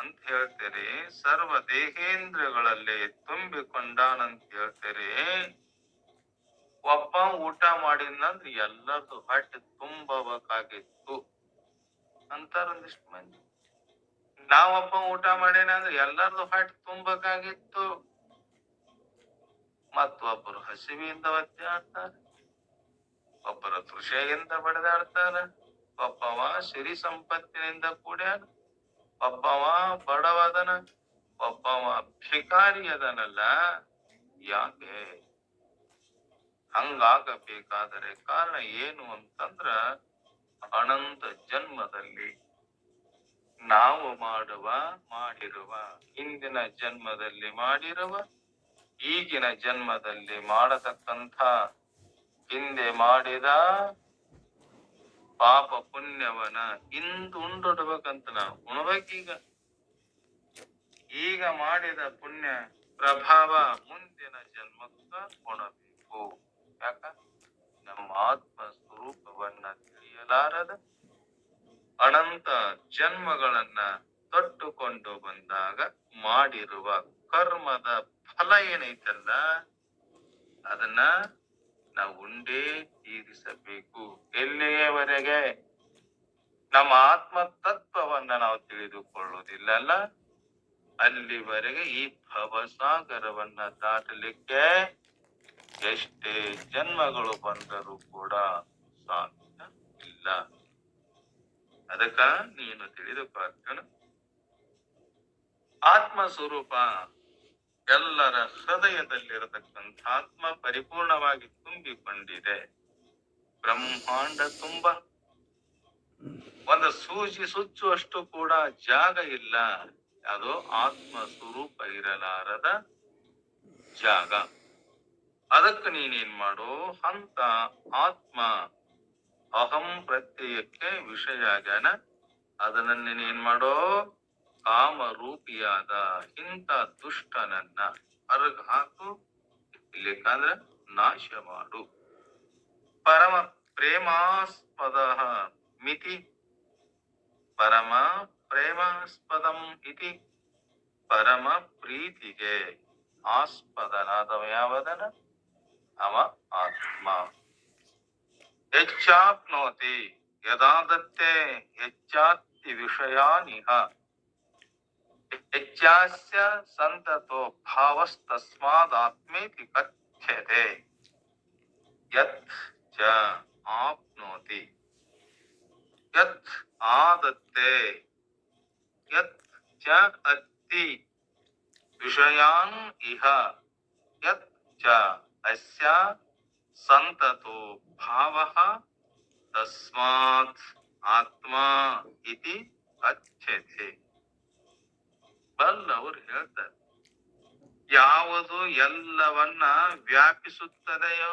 ಅಂತ ಹೇಳ್ತೀರಿ, ಸರ್ವ ದೇಹೇಂದ್ರಗಳಲ್ಲಿ ತುಂಬಿಕೊಂಡಾನಂತ ಹೇಳ್ತೀರಿ. ಒಬ್ಬ ಊಟ ಮಾಡಿದ್ನಂದ್ರೆ ಎಲ್ಲರದು ಹೊಟ್ಟೆ ತುಂಬಬೇಕಾಗಿತ್ತು ಅಂತಾರ ಒಂದಿಷ್ಟು ಮಂದಿ. ನಾವೊಬ್ಬ ಊಟ ಮಾಡೇನಂದ್ರೆ ಎಲ್ಲರದು ಹೊಟ್ಟೆ ತುಂಬಬೇಕಾಗಿತ್ತು. ಮತ್ತೊಬ್ಬರು ಹಸಿವಿಯಿಂದ ಒದ್ದಾಡ್ತಾರ, ಒಬ್ಬರ ತೃಷೆಯಿಂದ ಬಡದಾಡ್ತಾರ, ಒಬ್ಬವ ಸಿರಿ ಸಂಪತ್ತಿನಿಂದ ಕೂಡ್ಯಾನ, ಒಬ್ಬವ ಬಡವದನ, ಒಬ್ಬ ಭಿಕಾರಿ ಅದನಲ್ಲ, ಯಾಕೆ ಹಂಗಾಗಬೇಕಾದರೆ ಕಾರಣ ಏನು ಅಂತಂದ್ರ, ಅನಂತ ಜನ್ಮದಲ್ಲಿ ನಾವು ಮಾಡಿರುವ, ಹಿಂದಿನ ಜನ್ಮದಲ್ಲಿ ಮಾಡಿರುವ, ಈಗಿನ ಜನ್ಮದಲ್ಲಿ ಮಾಡತಕ್ಕಂಥ, ಹಿಂದೆ ಮಾಡಿದ ಪಾಪ ಪುಣ್ಯವನ ಇಂದು ಉಂಡೊಡ್ಬೇಕಂತ ನಾವು ಉಣ್ಬೇಕೀಗ. ಈಗ ಮಾಡಿದ ಪುಣ್ಯ ಪ್ರಭಾವ ಮುಂದಿನ ಜನ್ಮಕ್ಕ ಉಣಬೇಕು. ಯಾಕ? ನಮ್ಮ ಆತ್ಮ ಸ್ವರೂಪವನ್ನ ತಿಳಿಯಲಾರದ ಅನಂತ ಜನ್ಮಗಳನ್ನ ತೊಟ್ಟುಕೊಂಡು ಬಂದಾಗ ಮಾಡಿರುವ ಕರ್ಮದ ಫಲ ಏನೈತಲ್ಲ, ಅದನ್ನ ನಾವು ಉಂಡೇ ತೀರಿಸಬೇಕು. ಎಲ್ಲಿಯವರೆಗೆ ನಮ್ಮ ಆತ್ಮ ತತ್ವವನ್ನ ನಾವು ತಿಳಿದುಕೊಳ್ಳುವುದಿಲ್ಲಲ್ಲ, ಅಲ್ಲಿವರೆಗೆ ಈ ಭವಸಾಗರವನ್ನ ದಾಟಲಿಕ್ಕೆ ಎಷ್ಟೇ ಜನ್ಮಗಳು ಬಂದರೂ ಕೂಡ ಸಾಧ್ಯ ಇಲ್ಲ. ಅದಕ್ಕ ನೀನು ತಿಳಿದುಕೊಳ್ಳ, ಆತ್ಮ ಸ್ವರೂಪ ಎಲ್ಲರ ಹೃದಯದಲ್ಲಿರತಕ್ಕಂಥ ಆತ್ಮ ಪರಿಪೂರ್ಣವಾಗಿ ತುಂಬಿಕೊಂಡಿದೆ. ಬ್ರಹ್ಮಾಂಡ ತುಂಬ ಒಂದು ಸೂಜಿ ಸುಚ್ಚುವಷ್ಟು ಕೂಡ ಜಾಗ ಇಲ್ಲ. ಅದು ಆತ್ಮ ಸ್ವರೂಪ ಇರಲಾರದ ಜಾಗ. ಅದಕ್ಕೆ ನೀನೇನ್ ಮಾಡು, ಅಂತ ಆತ್ಮ ಅಹಂ ಪ್ರತ್ಯಯಕ್ಕೆ ವಿಷಯ ಆಗ್ಯಾನ, ಅದನ್ನ ನೀನೇನ್ ಮಾಡೋ, ಕಾಮರೂಪಿಯಾದ ಇಂಥ ದುಷ್ಟನನ್ನ ಹೊರಗ್ ಹಾಕು, ಇಲ್ಲಿಕಂದ್ರ ನಾಶ ಮಾಡು. ಪರಮ ಪ್ರೇಮಾಸ್ಪದ ಮಿತಿ, ಪರಮ ಪ್ರೇಮಾಸ್ಪದಂ ಇತಿ, ಪರಮ ಪ್ರೀತಿಗೆ ಆಸ್ಪದನಾದವ ಯಾವದನ? ಅವ ಆತ್ಮ. ಹೆಚ್ಚಾಪ್ನೋತಿ ಯದಾದತ್ತೆ ಹೆಚ್ಚಾತಿ ವಿಷಯಾನಿಹ, ಹೆಚ್ಚಾಸ್ಯ ಸಂತತೋ ಭಾವಸ್ತಸ್ಮಾದಾತ್ಮೇತಿ ಕಥ್ಯತೆ. ಯತ್ ಚ ಆಪ್ನೋತಿ, ಯತ್ ಆದತ್ತೆ, ಯತ್ ಚ ಅತ್ತಿ ವಿಷಯಾನ್ ಇಹ, ಯತ್ ಚ ಅಸ್ಯ ಸಂತತೋ ಭಾವಃ ತಸ್ಮಾತ್ ಆತ್ಮ ಇತಿ ಕಥ್ಯತೆ. ಬಲ್ಲವರು ಹೇಳ್ತಾರೆ, ಯಾವುದು ಎಲ್ಲವನ್ನ ವ್ಯಾಪಿಸುತ್ತದೆಯೋ,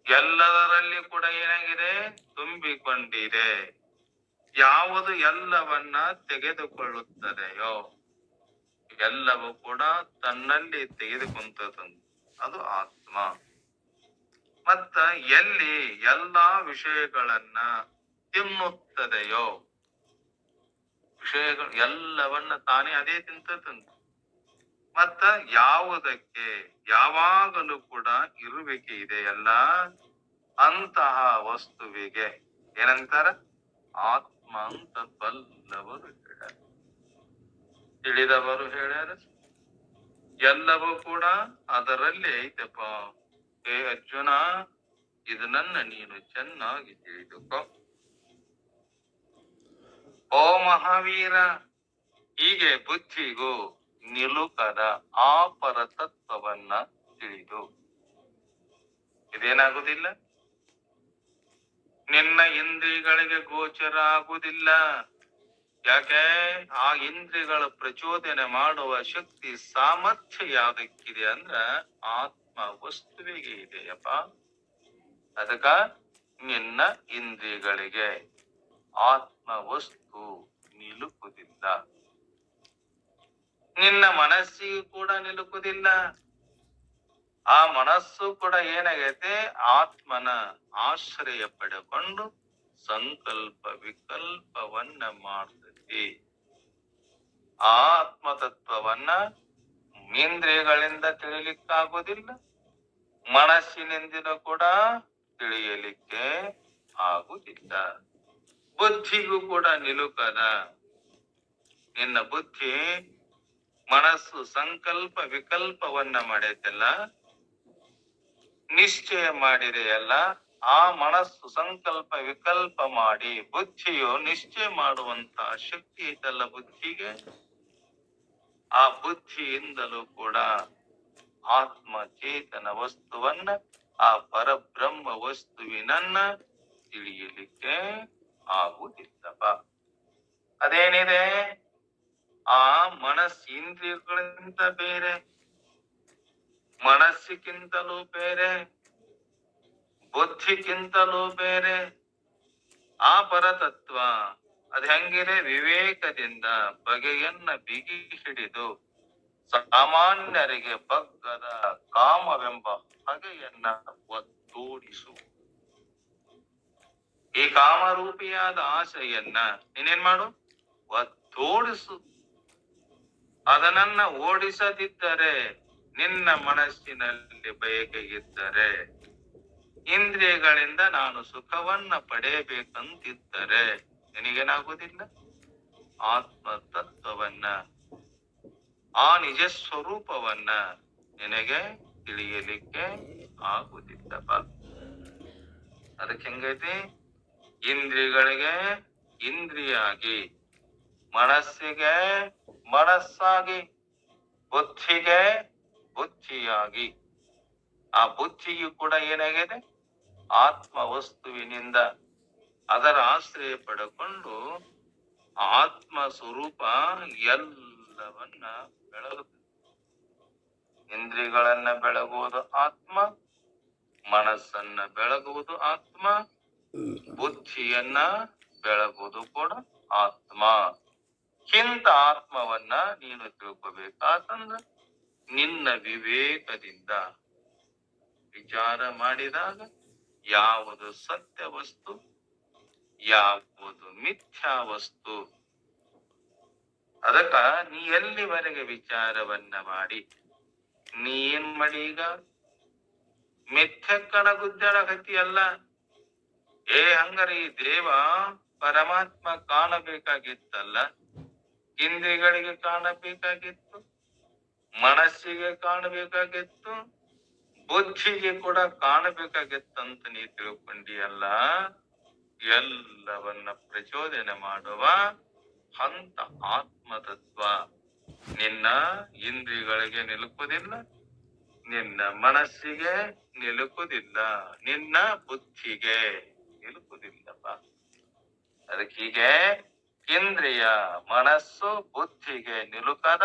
ಎಲ್ಲದರಲ್ಲಿ ಕೂಡ ಏನಾಗಿದೆ? ತುಂಬಿಕೊಂಡಿದೆ. ಯಾವುದು ಎಲ್ಲವನ್ನ ತೆಗೆದುಕೊಳ್ಳುತ್ತದೆಯೋ, ಎಲ್ಲವೂ ಕೂಡ ತನ್ನಲ್ಲಿ ತೆಗೆದುಕೊಂತದ್ದು, ಅದು ಆತ್ಮ. ಮತ್ತ ಎಲ್ಲಿ ಎಲ್ಲಾ ವಿಷಯಗಳನ್ನ ತಿನ್ನುತ್ತದೆಯೋ, ವಿಷಯಗಳು ಎಲ್ಲವನ್ನ ತಾನೇ ಅದೇ ತಿಂತದಂತ. ಮತ್ತ ಯಾವುದಕ್ಕೆ ಯಾವಾಗಲೂ ಕೂಡ ಇರುವಿಕೆ ಇದೆಯಲ್ಲ, ಅಂತಹ ವಸ್ತುವಿಗೆ ಏನಂತಾರ? ಆತ್ಮ ಅಂತ ಬಲ್ಲವರು ಹೇಳ್ಯಾರ, ತಿಳಿದವರು ಹೇಳ್ಯಾರ. ಎಲ್ಲವೂ ಕೂಡ ಅದರಲ್ಲಿ ಐತಪ್ಪ. ಹೇ ಅರ್ಜುನ, ಇದನ್ನ ನೀನು ಚೆನ್ನಾಗಿ ತಿಳಿದುಕೋ. ಓ ಮಹಾವೀರ, ಹೀಗೆ ಬುದ್ಧಿಗೂ ನಿಲುಕದ ಆ ಪರತತ್ವವನ್ನ ತಿಳಿದು. ಇದೇನಾಗುದಿಲ್ಲ, ನಿನ್ನ ಇಂದ್ರಿಯಗಳಿಗೆ ಗೋಚರ ಆಗುವುದಿಲ್ಲ. ಯಾಕೆ? ಆ ಇಂದ್ರಿಯಗಳ ಪ್ರಚೋದನೆ ಮಾಡುವ ಶಕ್ತಿ ಸಾಮರ್ಥ್ಯ ಯಾವ್ದಕ್ಕಿದೆ ಅಂದ್ರ ಆತ್ಮ ವಸ್ತುವಿಗೆ ಇದೆಯಪ್ಪ. ಅದಕ್ಕ ನಿನ್ನ ಇಂದ್ರಿಯಗಳಿಗೆ ಆತ್ಮ ವಸ್ತು ನಿಲುಕುವುದಿಲ್ಲ. ನಿನ್ನ ಮನಸ್ಸಿಗೂ ಕೂಡ ನಿಲುಕುವುದಿಲ್ಲ. ಆ ಮನಸ್ಸು ಕೂಡ ಏನಾಗೈತೆ? ಆತ್ಮನ ಆಶ್ರಯ ಪಡೆಕೊಂಡು ಸಂಕಲ್ಪ ವಿಕಲ್ಪವನ್ನ ಮಾಡ್ತೈತಿ. ಆ ಆತ್ಮತತ್ವವನ್ನ ಇಂದ್ರಿಯಗಳಿಂದ ತಿಳಿಲಿಕ್ಕಾಗೋದಿಲ್ಲ, ಮನಸ್ಸಿನಿಂದ ಕೂಡ ತಿಳಿಯಲಿಕ್ಕೆ ಆಗುದಿಲ್ಲ. ಬುದ್ಧಿಗೂ ಕೂಡ ನಿಲುಕದ. ನಿನ್ನ ಬುದ್ಧಿ ಮನಸ್ಸು ಸಂಕಲ್ಪ ವಿಕಲ್ಪವನ್ನ ಮಾಡೈತಲ್ಲ, ನಿಶ್ಚಯ ಮಾಡಿದೆಯಲ್ಲ, ಆ ಮನಸ್ಸು ಸಂಕಲ್ಪ ವಿಕಲ್ಪ ಮಾಡಿ ಬುದ್ಧಿಯು ನಿಶ್ಚಯ ಮಾಡುವಂತ ಶಕ್ತಿ ಐತಲ್ಲ ಬುದ್ಧಿಗೆ, ಆ ಬುದ್ಧಿಯಿಂದಲೂ ಕೂಡ ಆತ್ಮ ಚೇತನ ವಸ್ತುವನ್ನ, ಆ ಪರಬ್ರಹ್ಮ ವಸ್ತುವಿನನ್ನ ತಿಳಿಯಲಿಕ್ಕೆ ಆಗುವುದಿಲ್ಲಪ್ಪ. ಅದೇನಿದೆ, ಆ ಇಂದ್ರಿಯಗಳಿಂದ ಬೇರೆ, ಮನಸ್ಸಿಗಿಂತಲೂ ಬೇರೆ, ಬುದ್ಧಿಗಿಂತಲೂ ಬೇರೆ ಆ ಪರತತ್ವ. ಅದ್ ಹೆಂಗಿದೆ, ವಿವೇಕದಿಂದ ಬಗೆಯನ್ನ ಬಿಗಿ ಹಿಡಿದು ಸಾಮಾನ್ಯರಿಗೆ ಬಗ್ಗದ ಕಾಮವೆಂಬ ಹಗೆಯನ್ನ ಒತ್ತೋಡಿಸು. ಈ ಕಾಮರೂಪಿಯಾದ ಆಸೆಯನ್ನ ನೀನೇನ್ ಮಾಡು, ಒತ್ತೋಡಿಸು. ಅದನ್ನ ಓಡಿಸದಿದ್ದರೆ, ನಿನ್ನ ಮನಸ್ಸಿನಲ್ಲಿ ಬಯಕೆ ಇದ್ದರೆ, ಇಂದ್ರಿಯಗಳಿಂದ ನಾನು ಸುಖವನ್ನ ಪಡೆಯಬೇಕಂತಿದ್ದರೆ ನಿನಗೇನಾಗುವುದಿಲ್ಲ, ಆತ್ಮ ತತ್ವವನ್ನ, ಆ ನಿಜ ಸ್ವರೂಪವನ್ನ ನಿನಗೆ ತಿಳಿಯಲಿಕ್ಕೆ ಆಗುವುದಿಲ್ಲಪ್ಪ. ಅದಕ್ಕೆ ಹೆಂಗೈತಿ, ಇಂದ್ರಿಯಗಳಿಗೆ ಇಂದ್ರಿಯಾಗಿ, ಮನಸ್ಸಿಗೆ ಮನಸ್ಸಾಗಿ, ಬುದ್ಧಿಗೆ ಬುದ್ಧಿಯಾಗಿ. ಆ ಬುದ್ಧಿಯು ಕೂಡ ಏನಾಗಿದೆ, ಆತ್ಮ ವಸ್ತುವಿನಿಂದ ಅದರ ಆಶ್ರಯ ಪಡೆಕೊಂಡು ಆತ್ಮ ಸ್ವರೂಪ ಎಲ್ಲವನ್ನ ಬೆಳಗುತ್ತದೆ. ಇಂದ್ರಿಯಗಳನ್ನ ಬೆಳಗುವುದು ಆತ್ಮ, ಮನಸ್ಸನ್ನ ಬೆಳಗುವುದು ಆತ್ಮ, ಬುದ್ಧಿಯನ್ನ ಬೆಳಗುವುದು ಕೂಡ ಆತ್ಮ. ಇಂಥ ಆತ್ಮವನ್ನ ನೀನು ತಿಳ್ಕೋಬೇಕಾತಂದ್ರ ನಿನ್ನ ವಿವೇಕದಿಂದ ವಿಚಾರ ಮಾಡಿದಾಗ ಯಾವುದು ಸತ್ಯ ವಸ್ತು, ಯಾವುದು ಮಿಥ್ಯಾ ವಸ್ತು, ಅದಕ್ಕ ನೀ ಎಲ್ಲಿವರೆಗೆ ವಿಚಾರವನ್ನ ಮಾಡಿ ನೀ ಏನ್ ಮಾಡಿ, ಈಗ ಮಿಥ್ಯಕ್ಕನ ಗುದ್ದಾಡಕತ್ತಿಯಲ್ಲ. ಹಂಗಾರ ಈ ದೇವ ಪರಮಾತ್ಮ ಕಾಣಬೇಕಾಗಿತ್ತಲ್ಲ, ಇಂದ್ರಿಯಗಳಿಗೆ ಕಾಣಬೇಕಾಗಿತ್ತು, ಮನಸ್ಸಿಗೆ ಕಾಣಬೇಕಾಗಿತ್ತು, ಬುದ್ಧಿಗೆ ಕೂಡ ಕಾಣಬೇಕಾಗಿತ್ತಂತ ನೀ ತಿಳ್ಕೊಂಡಿಯಲ್ಲ. ಎಲ್ಲವನ್ನ ಪ್ರಚೋದನೆ ಮಾಡುವ ಹಂತ ಆತ್ಮತತ್ವ ನಿನ್ನ ಇಂದ್ರಿಯಗಳಿಗೆ ನಿಲುಕುವುದಿಲ್ಲ, ನಿನ್ನ ಮನಸ್ಸಿಗೆ ನಿಲುಕುವುದಿಲ್ಲ, ನಿನ್ನ ಬುದ್ಧಿಗೆ ನಿಲುಕುವುದಿಲ್ಲಪ್ಪ. ಅದಕ್ಕೀಗೆ ಇಂದ್ರಿಯ ಮನಸ್ಸು ಬುದ್ಧಿಗೆ ನಿಲುಕದ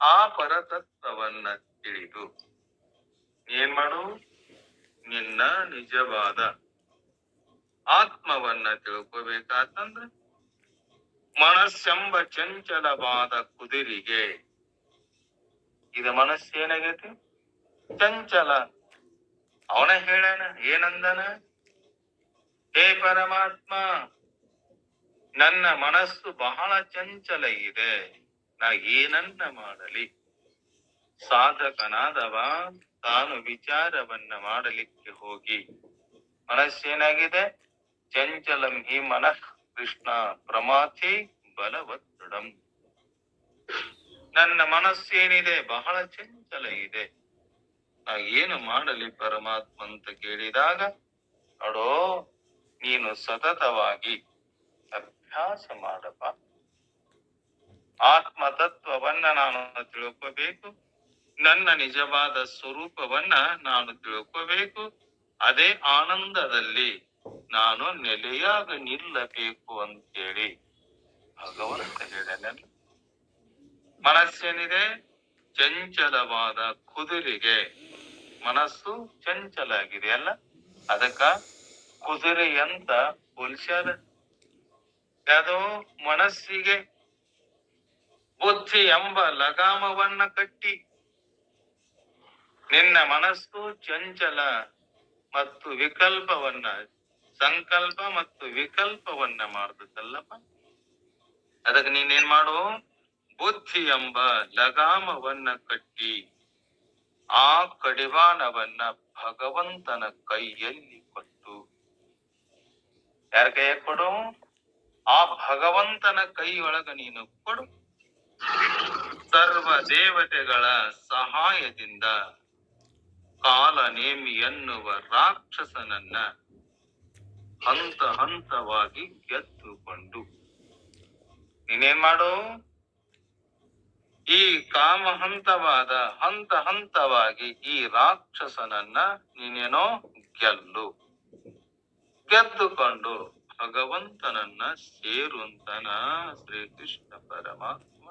ಆ ಪರತತ್ವವನ್ನ ತಿಳಿದು ಏನ್ ಮಾಡು, ನಿನ್ನ ನಿಜವಾದ ಆತ್ಮವನ್ನ ತಿಳ್ಕೋಬೇಕಾತಂದ್ರೆ ಮನಸ್ಸೆಂಬ ಚಂಚಲವಾದ ಕುದುರೆಗೆ, ಇದು ಮನಸ್ಸೇನಾಗೈತಿ, ಚಂಚಲ. ಅವನ ಹೇಳಣ ಏನಂದನ, ಹೇ ಪರಮಾತ್ಮ, ನನ್ನ ಮನಸ್ಸು ಬಹಳ ಚಂಚಲ ಇದೆ, ನಾ ಏನನ್ನ ಮಾಡಲಿ? ಸಾಧಕನಾದವ ತಾನು ವಿಚಾರವನ್ನ ಮಾಡಲಿಕ್ಕೆ ಹೋಗಿ ಮನಸ್ಸೇನಾಗಿದೆ, ಚಂಚಲಂ ಹಿ ಮನಃ ಕೃಷ್ಣ ಪ್ರಮಾಥಿ ಬಲವತ್ತಡಂ. ನನ್ನ ಮನಸ್ಸೇನಿದೆ ಬಹಳ ಚಂಚಲ ಇದೆ, ನಾ ಏನು ಮಾಡಲಿ ಪರಮಾತ್ಮ ಅಂತ ಕೇಳಿದಾಗ, ನೋಡೋ ನೀನು ಸತತವಾಗಿ ಅಭ್ಯಾಸ ಮಾಡಪ್ಪ. ಆತ್ಮ ತತ್ವವನ್ನ ನಾನು ತಿಳ್ಕೋಬೇಕು, ನನ್ನ ನಿಜವಾದ ಸ್ವರೂಪವನ್ನ ನಾನು ತಿಳ್ಕೋಬೇಕು, ಅದೇ ಆನಂದದಲ್ಲಿ ನಾನು ನೆಲೆಯಾಗ ನಿಲ್ಲಬೇಕು ಅಂತೇಳಿ ಭಗವಂತ ಹೇಳಿದ. ಮನಸ್ಸೇನಿದೆ, ಚಂಚಲವಾದ ಕುದುರೆಗೆ, ಮನಸ್ಸು ಚಂಚಲ ಆಗಿದೆ ಅಲ್ಲ, ಅದಕ್ಕ ಕುದುರೆ ಅಂತ ಹೋಲಿಸ್ಯಾರ. ಯಾವುದು, ಮನಸ್ಸಿಗೆ ಬುದ್ಧಿ ಎಂಬ ಲಗಾಮವನ್ನ ಕಟ್ಟಿ, ನಿನ್ನ ಮನಸ್ಸು ಚಂಚಲ ಮತ್ತು ವಿಕಲ್ಪವನ್ನ, ಸಂಕಲ್ಪ ಮತ್ತು ವಿಕಲ್ಪವನ್ನ ಮಾಡ್ತದಲ್ಲಪ್ಪ. ಅದಕ್ಕೆ ನೀನೇನ್ ಮಾಡು, ಬುದ್ಧಿ ಎಂಬ ಲಗಾಮವನ್ನ ಕಟ್ಟಿ ಆ ಕಡಿವಾಣವನ್ನ ಭಗವಂತನ ಕೈಯಲ್ಲಿ ಕೊಟ್ಟು, ಯಾರ ಕೈಯ ಕೊಡು, ಆ ಭಗವಂತನ ಕೈಯೊಳಗ ನೀನು ಕೊಡು. ಸರ್ವ ದೇವತೆಗಳ ಸಹಾಯದಿಂದ ಕಾಲನೇಮಿ ಎನ್ನುವ ರಾಕ್ಷಸನನ್ನ ಹಂತ ಹಂತವಾಗಿ ಗೆದ್ದುಕೊಂಡು ನೀನೇನ್ ಮಾಡು, ಈ ಕಾಮಹಂತವಾದ ಹಂತವಾಗಿ ಈ ರಾಕ್ಷಸನನ್ನ ನೀನೇನೋ ಗೆದ್ದುಕೊಂಡು ಭಗವಂತನನ್ನ ಸೇರುವಂತನ ಶ್ರೀಕೃಷ್ಣ ಪರಮಾತ್ಮ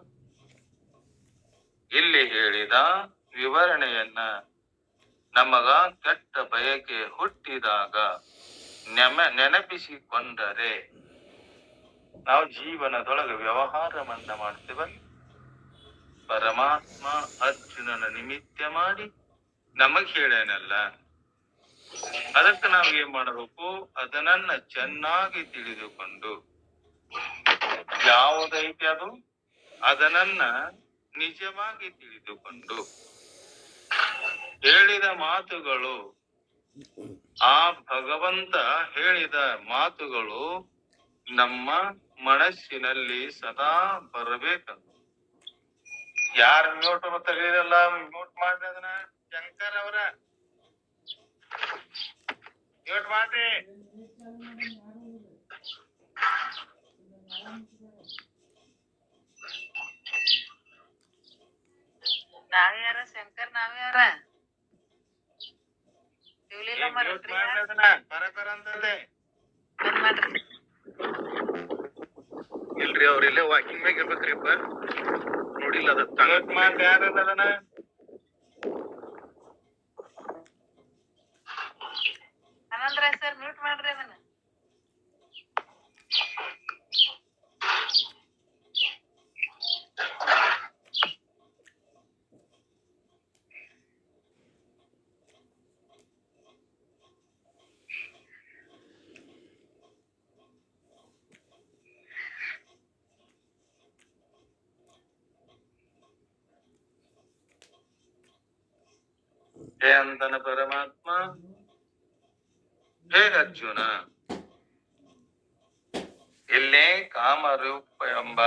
ಇಲ್ಲಿ ಹೇಳಿದ ವಿವರಣೆಯನ್ನ ನಮಗ ಕೆಟ್ಟ ಬಯಕೆ ಹುಟ್ಟಿದಾಗ ನೆನಪಿಸಿಕೊಂಡರೆ ನಾವು ಜೀವನದೊಳಗೆ ವ್ಯವಹಾರವನ್ನ ಮಾಡ್ತೇವಲ್ಲ. ಪರಮಾತ್ಮ ಅರ್ಜುನನ ನಿಮಿತ್ತ ಮಾಡಿ ನಮಗ್ ಹೇಳ್ಯಾನಲ್ಲ, ಅದಕ್ಕೆ ನಾವು ಏನ್ ಮಾಡಬೇಕು? ಅದನ್ನ ಚೆನ್ನಾಗಿ ತಿಳಿದುಕೊಂಡು ಯಾವುದೈತೆ ಅದು ಅದನ್ನ ನಿಜವಾಗಿ ತಿಳಿದುಕೊಂಡು ಹೇಳಿದ ಮಾತುಗಳು, ಆ ಭಗವಂತ ಹೇಳಿದ ಮಾತುಗಳು ನಮ್ಮ ಮನಸ್ಸಿನಲ್ಲಿ ಸದಾ ಬರಬೇಕಂತ. ಯಾರು ಮ್ಯೂಟ್ ತೆಗೆದಿರಲ್ಲ ಮ್ಯೂಟ್ ಮಾಡ್ರಿ, ಅದನ್ನ ಶಂಕರ್ ಅವರ ಮ್ಯೂಟ್ ಮಾಡ್ರಿ. ನಾವ್ಯಾರ ಶಂಕರ್ ನಾವ್ಯಾರ ಇಲ್ರಿ ಅವ್ರಿಲ್ಲ ವಾಕಿಂಗ್ ಮ್ಯಾಗ ಇರ್ಬೇಕ್ರಿಪ್ಪ. ನೋಡಿಲ್ಲ ಅದ ಮಾಡಿ ಯಾರದ ಅದನ್ನ ಆನಂದ್ರ ಸರ್ ಮ್ಯೂಟ್ ಮಾಡ್ರಿ ಅದನ್ನ. ಹೇ ಅಂತನ ಪರಮಾತ್ಮ, ಹೇ ಅರ್ಜುನ, ಇಲ್ಲೇ ಕಾಮರೂಪ ಎಂಬ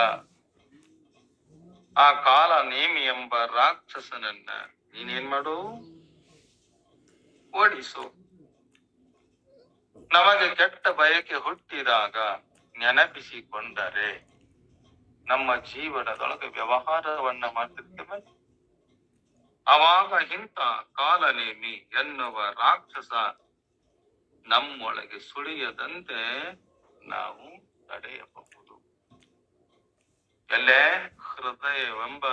ಆ ಕಾಲ ನೇಮಿ ಎಂಬ ರಾಕ್ಷಸನನ್ನ ನೀನೇನ್ ಮಾಡು? ಓಡಿಸು. ನಮಗೆ ಕೆಟ್ಟ ಬಯಕೆ ಹುಟ್ಟಿದಾಗ ನೆನಪಿಸಿಕೊಂಡರೆ ನಮ್ಮ ಜೀವನದೊಳಗೆ ವ್ಯವಹಾರವನ್ನ ಮಾಡ್ತಿರ್ತೇವೆ. ಅವಾಗ ಇಂಥ ಕಾಲನೇಮಿ ಎನ್ನುವ ರಾಕ್ಷಸ ನಮ್ಮೊಳಗೆ ಸುಳಿಯದಂತೆ ನಾವು ತಡೆಯಬಹುದು. ಎಲ್ಲೇ ಹೃದಯವೆಂಬ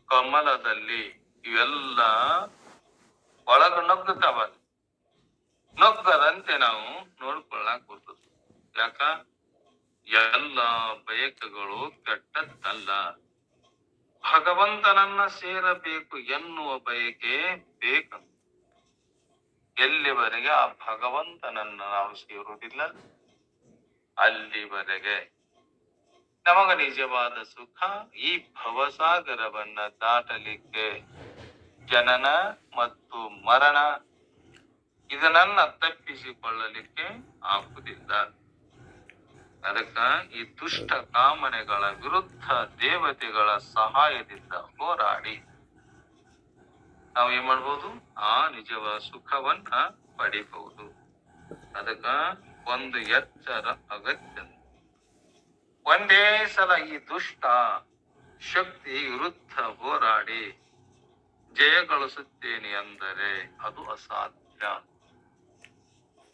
ಕಮಲದಲ್ಲಿ ಇವೆಲ್ಲ ಒಳಗ ನುಗ್ಗುತ್ತಾವಲ್ಲ, ನುಗ್ಗದಂತೆ ನಾವು ನೋಡ್ಕೊಳ್ಳಾಕ್ ಬರ್ತದೆ. ಯಾಕ? ಎಲ್ಲ ಬಯಕೆಗಳು ಕೆಟ್ಟದ್ದಲ್ಲ. ಭಗವಂತನನ್ನ ಸೇರಬೇಕು ಎನ್ನುವ ಬಯಕೆ ಬೇಕಂತ. ಎಲ್ಲಿವರೆಗೆ ಆ ಭಗವಂತನನ್ನ ನಾವು ಸೇರುವುದಿಲ್ಲ ಅಲ್ಲಿವರೆಗೆ ನಮಗ ನಿಜವಾದ ಸುಖ ಈ ಭವಸಾಗರವನ್ನ ದಾಟಲಿಕ್ಕೆ ಜನನ ಮತ್ತು ಮರಣ ಇದನ್ನ ತಪ್ಪಿಸಿಕೊಳ್ಳಲಿಕ್ಕೆ ಆಗುವುದಿಲ್ಲ. ಅದಕ್ಕ ಈ ದುಷ್ಟ ಕಾಮನೆಗಳ ವಿರುದ್ಧ ದೇವತೆಗಳ ಸಹಾಯದಿಂದ ಹೋರಾಡಿ ನಾವು ಏನ್ ಮಾಡ್ಬೋದು? ಆ ನಿಜವಾದ ಸುಖವನ್ನ ಪಡಿಬಹುದು. ಅದಕ್ಕ ಒಂದು ಎಚ್ಚರ ಅಗತ್ಯ. ಒಂದೇ ಸಲ ಈ ದುಷ್ಟ ಶಕ್ತಿ ವಿರುದ್ಧ ಹೋರಾಡಿ ಜಯಗಳಿಸುತ್ತೇನೆ ಅಂದರೆ ಅದು ಅಸಾಧ್ಯ.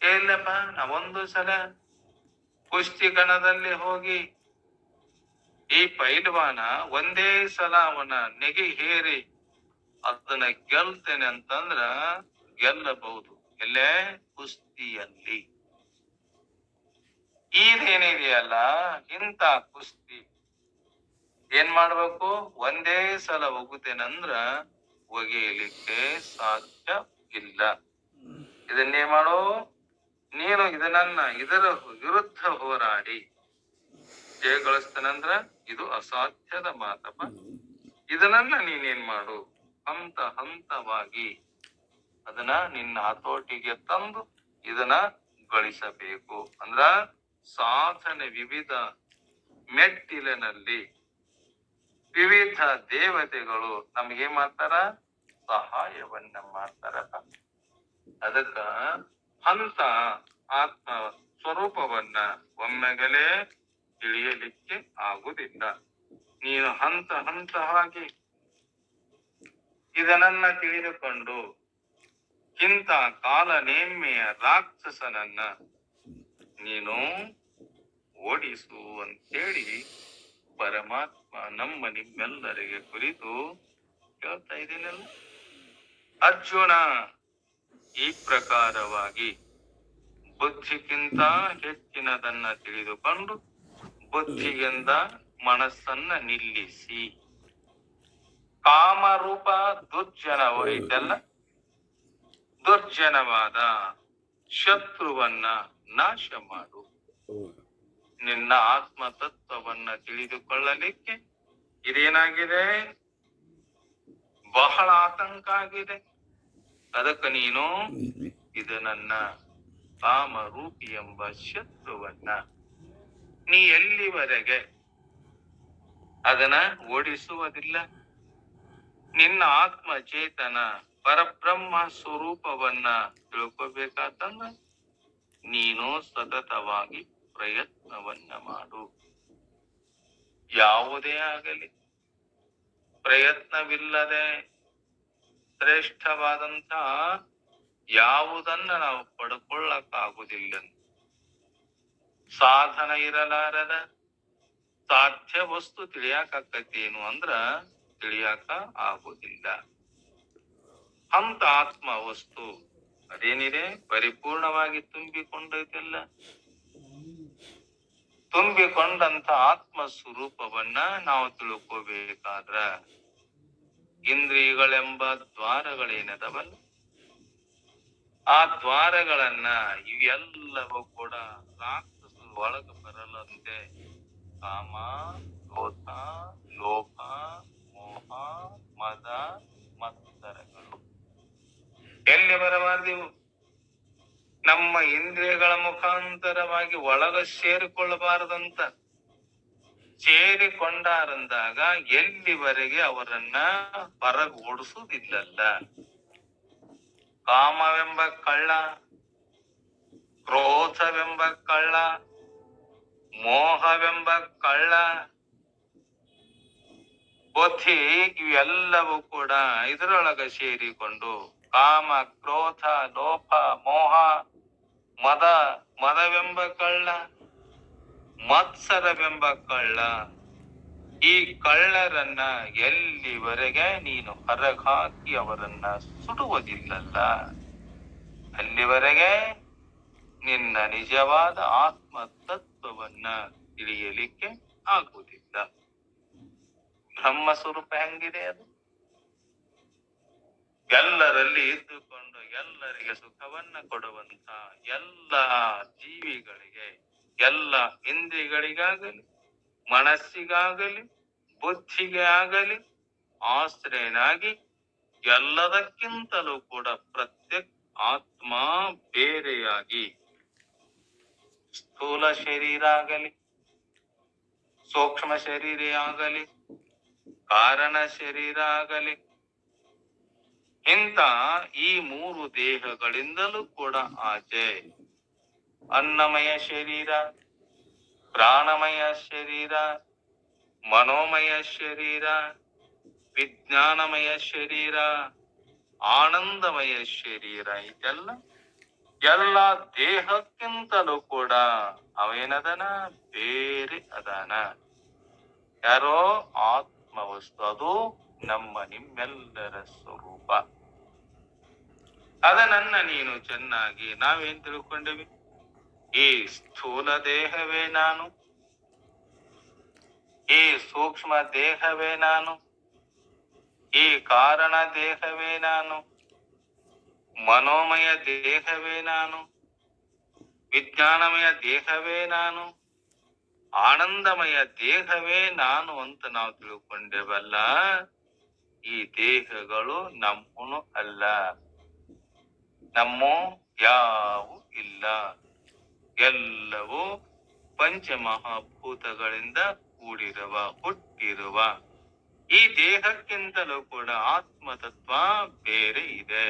ಇಲ್ಲಪ್ಪ, ನಾವೊಂದು ಸಲ ಕುಸ್ತಿ ಕಣದಲ್ಲಿ ಹೋಗಿ ಈ ಪೈಲ್ವಾನ ಒಂದೇ ಸಲ ಅವನ ನೆಗೆ ಹೇರಿ ಅದನ್ನ ಗೆಲ್ತೇನೆ ಅಂತಂದ್ರ ಗೆಲ್ಲಬಹುದು. ಎಲ್ಲೇ ಕುಸ್ತಿಯಲ್ಲಿ ಇದೇನಿದೆಯಲ್ಲ, ಇಂಥ ಕುಸ್ತಿ ಏನ್ ಮಾಡ್ಬೇಕು? ಒಂದೇ ಸಲ ಹೋಗುತ್ತೇನಂದ್ರ ಒಗೆಯಲಿಕ್ಕೆ ಸಾಧ್ಯ ಇಲ್ಲ. ಇದನ್ನೇ ಮಾಡೋ ನೀನು, ಇದರ ವಿರುದ್ಧ ಹೋರಾಡಿ ಜಯಗಳಿಸ್ತೇನಂದ್ರ ಇದು ಅಸಾಧ್ಯದ ಮಾತಪ್ಪ. ಇದನ್ನ ನೀನೇನ್ ಮಾಡು? ಹಂತವಾಗಿ ಅದನ್ನ ನಿನ್ನ ಹತೋಟಿಗೆ ತಂದು ಇದನ್ನ ಗಳಿಸಬೇಕು. ಅಂದ್ರ ಸಾಧನೆ ವಿವಿಧ ಮೆಟ್ಟಿಲಿನಲ್ಲಿ ವಿವಿಧ ದೇವತೆಗಳು ನಮ್ಗೇನ್ ಮಾಡ್ತಾರ? ಸಹಾಯವನ್ನ ಮಾಡ್ತಾರಪ್ಪ. ಅದಕ್ಕ ಹಂತ ಆತ್ಮ ಸ್ವರೂಪವನ್ನ ಒಮ್ಮೆಗಲೇ ತಿಳಿಯಲಿಕ್ಕೆ ಆಗುವುದಿಲ್ಲ. ನೀನು ಹಂತ ಹಂತವಾಗಿ ಇದನ್ನ ತಿಳಿದುಕೊಂಡು ಇಂಥ ಕಾಲ ನೇಮ್ಮೆಯ ರಾಕ್ಷಸನನ್ನ ನೀನು ಓಡಿಸು ಅಂತೇಳಿ ಪರಮಾತ್ಮ ನಿಮ್ಮೆಲ್ಲರಿಗೆ ಕುರಿತು ಹೇಳ್ತಾ ಇದ್ದೀನಲ್ಲ. ಅರ್ಜುನ ಈ ಪ್ರಕಾರವಾಗಿ ಬುದ್ಧಿಗಿಂತ ಹೆಚ್ಚಿನದನ್ನ ತಿಳಿದುಕೊಂಡು ಬುದ್ಧಿಯಿಂದ ಮನಸ್ಸನ್ನ ನಿಲ್ಲಿಸಿ ಕಾಮರೂಪ ದುರ್ಜನವೈತೆಲ್ಲ, ದುರ್ಜನವಾದ ಶತ್ರುವನ್ನ ನಾಶ ಮಾಡು. ನಿನ್ನ ಆತ್ಮ ತತ್ವವನ್ನ ತಿಳಿದುಕೊಳ್ಳಲಿಕ್ಕೆ ಇದೇನಾಗಿದೆ, ಬಹಳ ಆತಂಕ ಆಗಿದೆ. ಅದಕ್ಕೆ ನೀನು ಇದು ನನ್ನ ಕಾಮರೂಪಿ ಎಂಬ ಶತ್ರುವನ್ನ ನೀ ಎಲ್ಲಿವರೆಗೆ ಅದನ್ನ ಓಡಿಸುವುದಿಲ್ಲ, ನಿನ್ನ ಆತ್ಮ ಚೇತನ ಪರಬ್ರಹ್ಮ ಸ್ವರೂಪವನ್ನ ತಿಳ್ಕೋಬೇಕಾತಂದ ನೀನು ಸತತವಾಗಿ ಪ್ರಯತ್ನವನ್ನ ಮಾಡು. ಯಾವುದೇ ಆಗಲಿ ಪ್ರಯತ್ನವಿಲ್ಲದೆ ಶ್ರೇಷ್ಠವಾದಂತ ಯಾವುದನ್ನ ನಾವು ಪಡ್ಕೊಳ್ಳಕ್ಕಾಗುವುದಿಲ್ಲ. ಸಾಧನ ಇರಲಾರದ ಸಾಧ್ಯ ವಸ್ತು ತಿಳಿಯಾಕತ್ತೇನು ಅಂದ್ರ ತಿಳಿಯಾಕ ಆಗುದಿಲ್ಲ. ಅಂತ ಆತ್ಮ ವಸ್ತು ಅದೇನಿದೆ ಪರಿಪೂರ್ಣವಾಗಿ ತುಂಬಿಕೊಂಡೈತೆಲ್ಲ. ತುಂಬಿಕೊಂಡಂತ ಆತ್ಮ ಸ್ವರೂಪವನ್ನ ನಾವು ತಿಳ್ಕೋಬೇಕಾದ್ರ ಇಂದ್ರಿಯಗಳೆಂಬ ದ್ವಾರಗಳೇನದವಲ್ಲ, ಆ ದ್ವಾರಗಳನ್ನ ಇವೆಲ್ಲವೂ ಕೂಡ ರಾಕ್ಷಸರು ಒಳಗ ಬರಲಂತೆ ಕಾಮ, ಕ್ರೋಧ, ಲೋಭ, ಮೋಹ, ಮದ, ಮತ್ಸರಗಳು ಎಲ್ಲಿ ಬರಬಾರ್ದಿವು. ನಮ್ಮ ಇಂದ್ರಿಯಗಳ ಮುಖಾಂತರವಾಗಿ ಒಳಗ ಸೇರಿಕೊಳ್ಳಬಾರದಂತ. ಸೇರಿಕೊಂಡಾರಂದಾಗ ಎಲ್ಲಿವರೆಗೆ ಅವರನ್ನ ಹೊರಗೆ ಓಡಿಸುವುದಿಲ್ಲಲ್ಲ. ಕಾಮವೆಂಬ ಕಳ್ಳ, ಕ್ರೋಧವೆಂಬ ಕಳ್ಳ, ಮೋಹವೆಂಬ ಕಳ್ಳ, ಬುದ್ಧಿ ಇವೆಲ್ಲವೂ ಕೂಡ ಇದರೊಳಗ ಸೇರಿಕೊಂಡು ಕಾಮ, ಕ್ರೋಧ, ಲೋಭ, ಮೋಹ, ಮದವೆಂಬ ಕಳ್ಳ, ಮತ್ಸರವೆಂಬ ಕಳ್ಳ, ಈ ಕಳ್ಳರನ್ನ ಎಲ್ಲಿವರೆಗೆ ನೀನು ಹೊರಗಾಕಿ ಅವರನ್ನ ಸುಡುವುದಿಲ್ಲಲ್ಲ, ಅಲ್ಲಿವರೆಗೆ ನಿನ್ನ ನಿಜವಾದ ಆತ್ಮ ತತ್ವವನ್ನ ತಿಳಿಯಲಿಕ್ಕೆ ಆಗುವುದಿಲ್ಲ. ಬ್ರಹ್ಮ ಸ್ವರೂಪ ಹೆಂಗಿದೆ ಅದು? ಎಲ್ಲರಲ್ಲಿ ಇದ್ದುಕೊಂಡು ಎಲ್ಲರಿಗೆ ಸುಖವನ್ನ ಕೊಡುವಂತ ಎಲ್ಲ ಜೀವಿಗಳಿಗೆ, ಎಲ್ಲ ಇಂದ್ರಿಯಗಳಿಗಾಗಲಿ, ಮನಸ್ಸಿಗಾಗಲಿ, ಬುದ್ಧಿಗೆ ಆಗಲಿ ಆಶ್ರಯನಾಗಿ ಎಲ್ಲದಕ್ಕಿಂತಲೂ ಕೂಡ ಪ್ರತ್ಯೇಕ ಆತ್ಮ ಬೇರೆಯಾಗಿ ಸ್ಥೂಲ ಶರೀರ ಆಗಲಿ, ಸೂಕ್ಷ್ಮ ಶರೀರ ಆಗಲಿ, ಕಾರಣ ಶರೀರ ಆಗಲಿ, ಇಂಥ ಈ ಮೂರು ದೇಹಗಳಿಂದಲೂ ಕೂಡ ಆಚೆ ಅನ್ನಮಯ ಶರೀರ, ಪ್ರಾಣಮಯ ಶರೀರ, ಮನೋಮಯ ಶರೀರ, ವಿಜ್ಞಾನಮಯ ಶರೀರ, ಆನಂದಮಯ ಶರೀರ, ಇದೆಲ್ಲ ಎಲ್ಲ ದೇಹಕ್ಕಿಂತಲೂ ಕೂಡ ಅವೇನದನ ಬೇರೆ ಅದಾನ. ಯಾರೋ ಆತ್ಮವಸ್ತು, ಅದು ನಮ್ಮ ನಿಮ್ಮೆಲ್ಲರ ಸ್ವರೂಪ. ಅದನ್ನ ನೀನು ಚೆನ್ನಾಗಿ ನಾವೇನ್ ತಿಳ್ಕೊಂಡೇವಿ, ಈ ಸ್ಥೂಲ ದೇಹವೇ ನಾನು, ಈ ಸೂಕ್ಷ್ಮ ದೇಹವೇ ನಾನು, ಈ ಕಾರಣ ದೇಹವೇ ನಾನು, ಮನೋಮಯ ದೇಹವೇ ನಾನು, ವಿಜ್ಞಾನಮಯ ದೇಹವೇ ನಾನು, ಆನಂದಮಯ ದೇಹವೇ ನಾನು ಅಂತ ನಾವು ತಿಳ್ಕೊಂಡೇವಲ್ಲ. ಈ ದೇಹಗಳು ನಮ್ಮನು ಅಲ್ಲ, ನಮ್ಮ ಯಾವು ಇಲ್ಲ. ಎಲ್ಲವೂ ಪಂಚಮಹಾಭೂತಗಳಿಂದ ಕೂಡಿರುವ ಹುಟ್ಟಿರುವ ಈ ದೇಹಕ್ಕಿಂತಲೂ ಕೂಡ ಆತ್ಮತತ್ವ ಬೇರೆ ಇದೆ.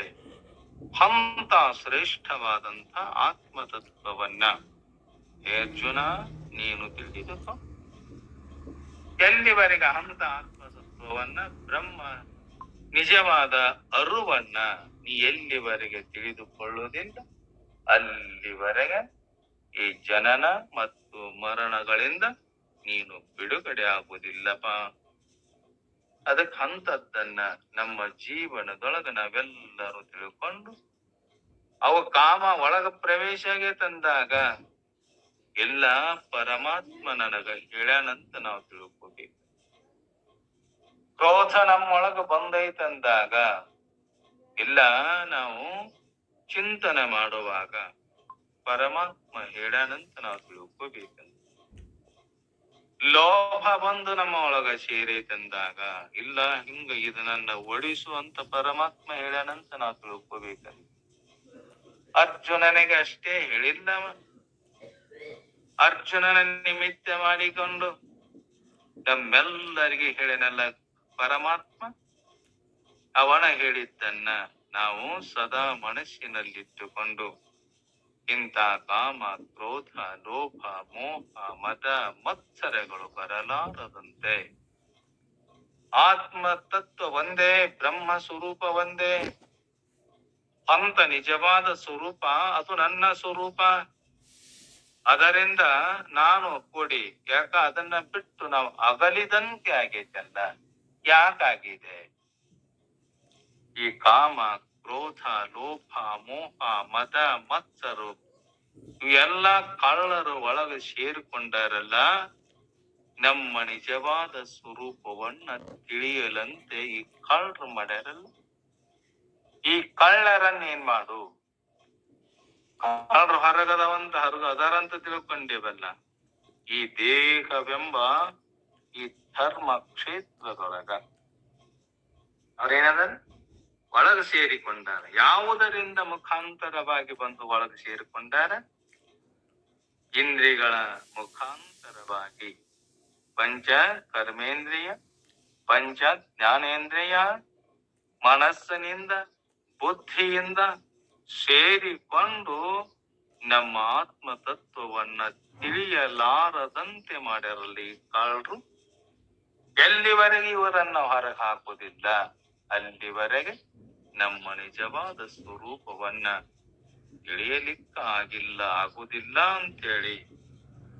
ಅಂತ ಶ್ರೇಷ್ಠವಾದಂತ ಆತ್ಮತತ್ವವನ್ನ ಹೇ ಅರ್ಜುನ ನೀನು ತಿಳಿದುಕೋ. ಎಲ್ಲಿವರೆಗೆ ಅಂತ ಆತ್ಮತತ್ವವನ್ನ ಬ್ರಹ್ಮ ನಿಜವಾದ ಅರುವನ್ನ ನೀ ಎಲ್ಲಿವರೆಗೆ ತಿಳಿದುಕೊಳ್ಳುವುದಿಲ್ಲ ಅಲ್ಲಿವರೆಗೆ ಈ ಜನನ ಮತ್ತು ಮರಣಗಳಿಂದ ನೀನು ಬಿಡುಗಡೆ ಆಗುವುದಿಲ್ಲಪ್ಪ. ಅದಕ್ಕೆ ಅಂತದ್ದನ್ನ ನಮ್ಮ ಜೀವನದೊಳಗ ನಾವೆಲ್ಲರೂ ತಿಳ್ಕೊಂಡು ಅವ ಕಾಮ ಒಳಗ ಪ್ರವೇಶ ಆಗೈತಂದಾಗ ಎಲ್ಲ ಪರಮಾತ್ಮ ನನಗ ಹೇಳ್ಯಾನಂತ ನಾವು ತಿಳ್ಕೋಬೇಕು. ಕ್ರೋಧ ನಮ್ಮೊಳಗ ಬಂದೈತಂದಾಗ ಇಲ್ಲ ನಾವು ಚಿಂತನೆ ಮಾಡುವಾಗ ಪರಮಾತ್ಮ ಹೇಳ್ಯಾನಂತ ನಾವು ತಿಳ್ಕೋಬೇಕಂತ. ಲೋಭ ಬಂದು ನಮ್ಮ ಒಳಗ ಸೇರೈತಂದಾಗ ಇಲ್ಲ ಹಿಂಗ ಇದು ನನ್ನ ಒಡಿಸುವಂತ ಪರಮಾತ್ಮ ಹೇಳ್ಯಾನಂತ ನಾವು ತಿಳ್ಕೋಬೇಕಂತ. ಅರ್ಜುನನಿಗೆ ಅಷ್ಟೇ ಹೇಳಿಲ್ಲವ. ಅರ್ಜುನನ ನಿಮಿತ್ತ ಮಾಡಿಕೊಂಡು ನಮ್ಮೆಲ್ಲರಿಗೆ ಹೇಳಿನಲ್ಲ ಪರಮಾತ್ಮ. ಅವನ ಹೇಳಿದ್ದನ್ನ ನಾವು ಸದಾ ಮನಸ್ಸಿನಲ್ಲಿಟ್ಟುಕೊಂಡು ಇಂಥ ಕಾಮ ಕ್ರೋಧ ಲೋಭ ಮೋಹ ಮದ ಮತ್ಸರಗಳು ಬರಲಾರದಂತೆ ಆತ್ಮ ತತ್ವ ಒಂದೇ, ಬ್ರಹ್ಮ ಸ್ವರೂಪ ಒಂದೇ, ಅಂತ ನಿಜವಾದ ಸ್ವರೂಪ ಅದು ನನ್ನ ಸ್ವರೂಪ. ಅದರಿಂದ ನಾನು ಕೊಡಿ ಯಾಕ ಅದನ್ನ ಬಿಟ್ಟು ನಾವು ಅಗಲಿದಂತೆ ಆಗೈತಲ್ಲ. ಯಾಕಾಗಿದೆ? ಈ ಕಾಮ ಕ್ರೋಧ ಲೋಭ ಮೋಹ ಮದ ಮತ್ಸರು ಇವೆಲ್ಲ ಕಳ್ಳರು ಒಳಗೆ ಸೇರಿಕೊಂಡಾರಲ್ಲ, ನಮ್ಮ ನಿಜವಾದ ಸ್ವರೂಪವನ್ನ ತಿಳಿಯಲಂತೆ ಈ ಕಳ್ಳರು ಮಾಡ್ಯಾರಲ್ಲ. ಈ ಕಳ್ಳರನ್ನ ಏನ್ ಮಾಡು, ಕಳ್ಳರು ಹೊರಗದವಂತ ಅದಾರಂತ ತಿಳ್ಕೊಂಡಿವಲ್ಲ. ಈ ದೇಹವೆಂಬ ಈ ಧರ್ಮ ಕ್ಷೇತ್ರದೊಳಗ ಅವ್ರೇನದ ಒಳಗೆ ಸೇರಿಕೊಂಡಾರ. ಯಾವುದರಿಂದ ಮುಖಾಂತರವಾಗಿ ಬಂದು ಒಳಗೆ ಸೇರಿಕೊಂಡಾರ? ಇಂದ್ರಿಯಗಳ ಮುಖಾಂತರವಾಗಿ. ಪಂಚ ಕರ್ಮೇಂದ್ರಿಯ, ಪಂಚ ಜ್ಞಾನೇಂದ್ರಿಯ, ಮನಸ್ಸಿನಿಂದ ಬುದ್ಧಿಯಿಂದ ಸೇರಿಕೊಂಡು ನಮ್ಮ ಆತ್ಮ ತತ್ವವನ್ನ ತಿಳಿಯಲಾರದಂತೆ ಮಾಡ್ಯಾರಲ್ಲಿ ಕಳ್ಳರು. ಎಲ್ಲಿವರೆಗೆ ಇವರನ್ನ ಹೊರಗೆ ಹಾಕುವುದಿಲ್ಲ ಅಲ್ಲಿವರೆಗೆ ನಮ್ಮ ನಿಜವಾದ ಸ್ವರೂಪವನ್ನ ತಿಳಿಯಲಿಕ್ಕಾಗಿಲ್ಲ, ಆಗುದಿಲ್ಲ ಅಂತೇಳಿ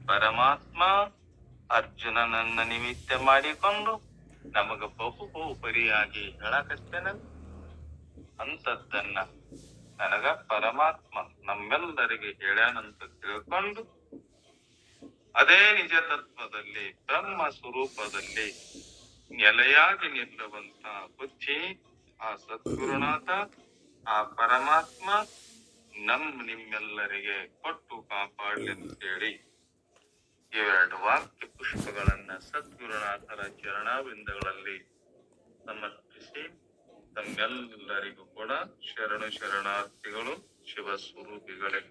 ಪರಮಾತ್ಮ ಅರ್ಜುನನನ್ನ ನಿಮಿತ್ತ ಮಾಡಿಕೊಂಡು ನಮಗ ಬಹುಪರಿಯಾಗಿ ಹೇಳಕತ್ತೇನ. ಅಂತದ್ದನ್ನ ನನಗ ಪರಮಾತ್ಮ ನಮ್ಮೆಲ್ಲರಿಗೆ ಹೇಳ್ಯಾನಂತ ತಿಳ್ಕೊಂಡು ಅದೇ ನಿಜ ತತ್ವದಲ್ಲಿ ಬ್ರಹ್ಮ ಸ್ವರೂಪದಲ್ಲಿ ನೆಲೆಯಾಗಿ ನಿಲ್ಲುವಂತ ಬುದ್ಧಿ ಆ ಸದ್ಗುರುನಾಥ ಆ ಪರಮಾತ್ಮ ನಿಮ್ಮೆಲ್ಲರಿಗೆ ಕೊಟ್ಟು ಕಾಪಾಡಲಿ ಅಂತೇಳಿ ಇವೆರಡು ವಾಕ್ಯ ಪುಷ್ಪಗಳನ್ನ ಸದ್ಗುರುನಾಥರ ಚರಣಾವಿಂದಗಳಲ್ಲಿ ಸಮರ್ಪಿಸಿ ತಮ್ಮೆಲ್ಲರಿಗೂ ಕೂಡ ಶರಣಾರ್ಥಿಗಳು ಶಿವ ಸ್ವರೂಪಿಗಳೇ.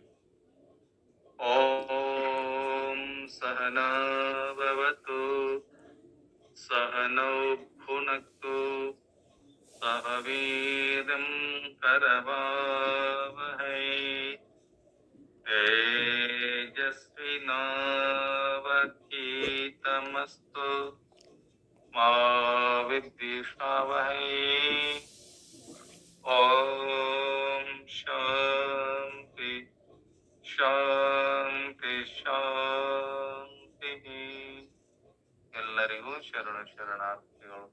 ಓಂ ಸಹನಾ ಭವತು ಸಹನೌ ಭುನಕ್ತು ಸಹ ವೀರ್ಯಂ ಕರವಾವಹೈ ತೇಜಸ್ವಿನಾವಧೀತಮಸ್ತು ಮಾ ವಿದ್ವಿಷಾವಹೈ. ಓಂ ಶಾಂತಿ ಶಾಂತಿ ಶಾಂತಿ. ಎಲ್ಲರಿಗೂ ಶರಣಾರ್ಥಿಗಳು.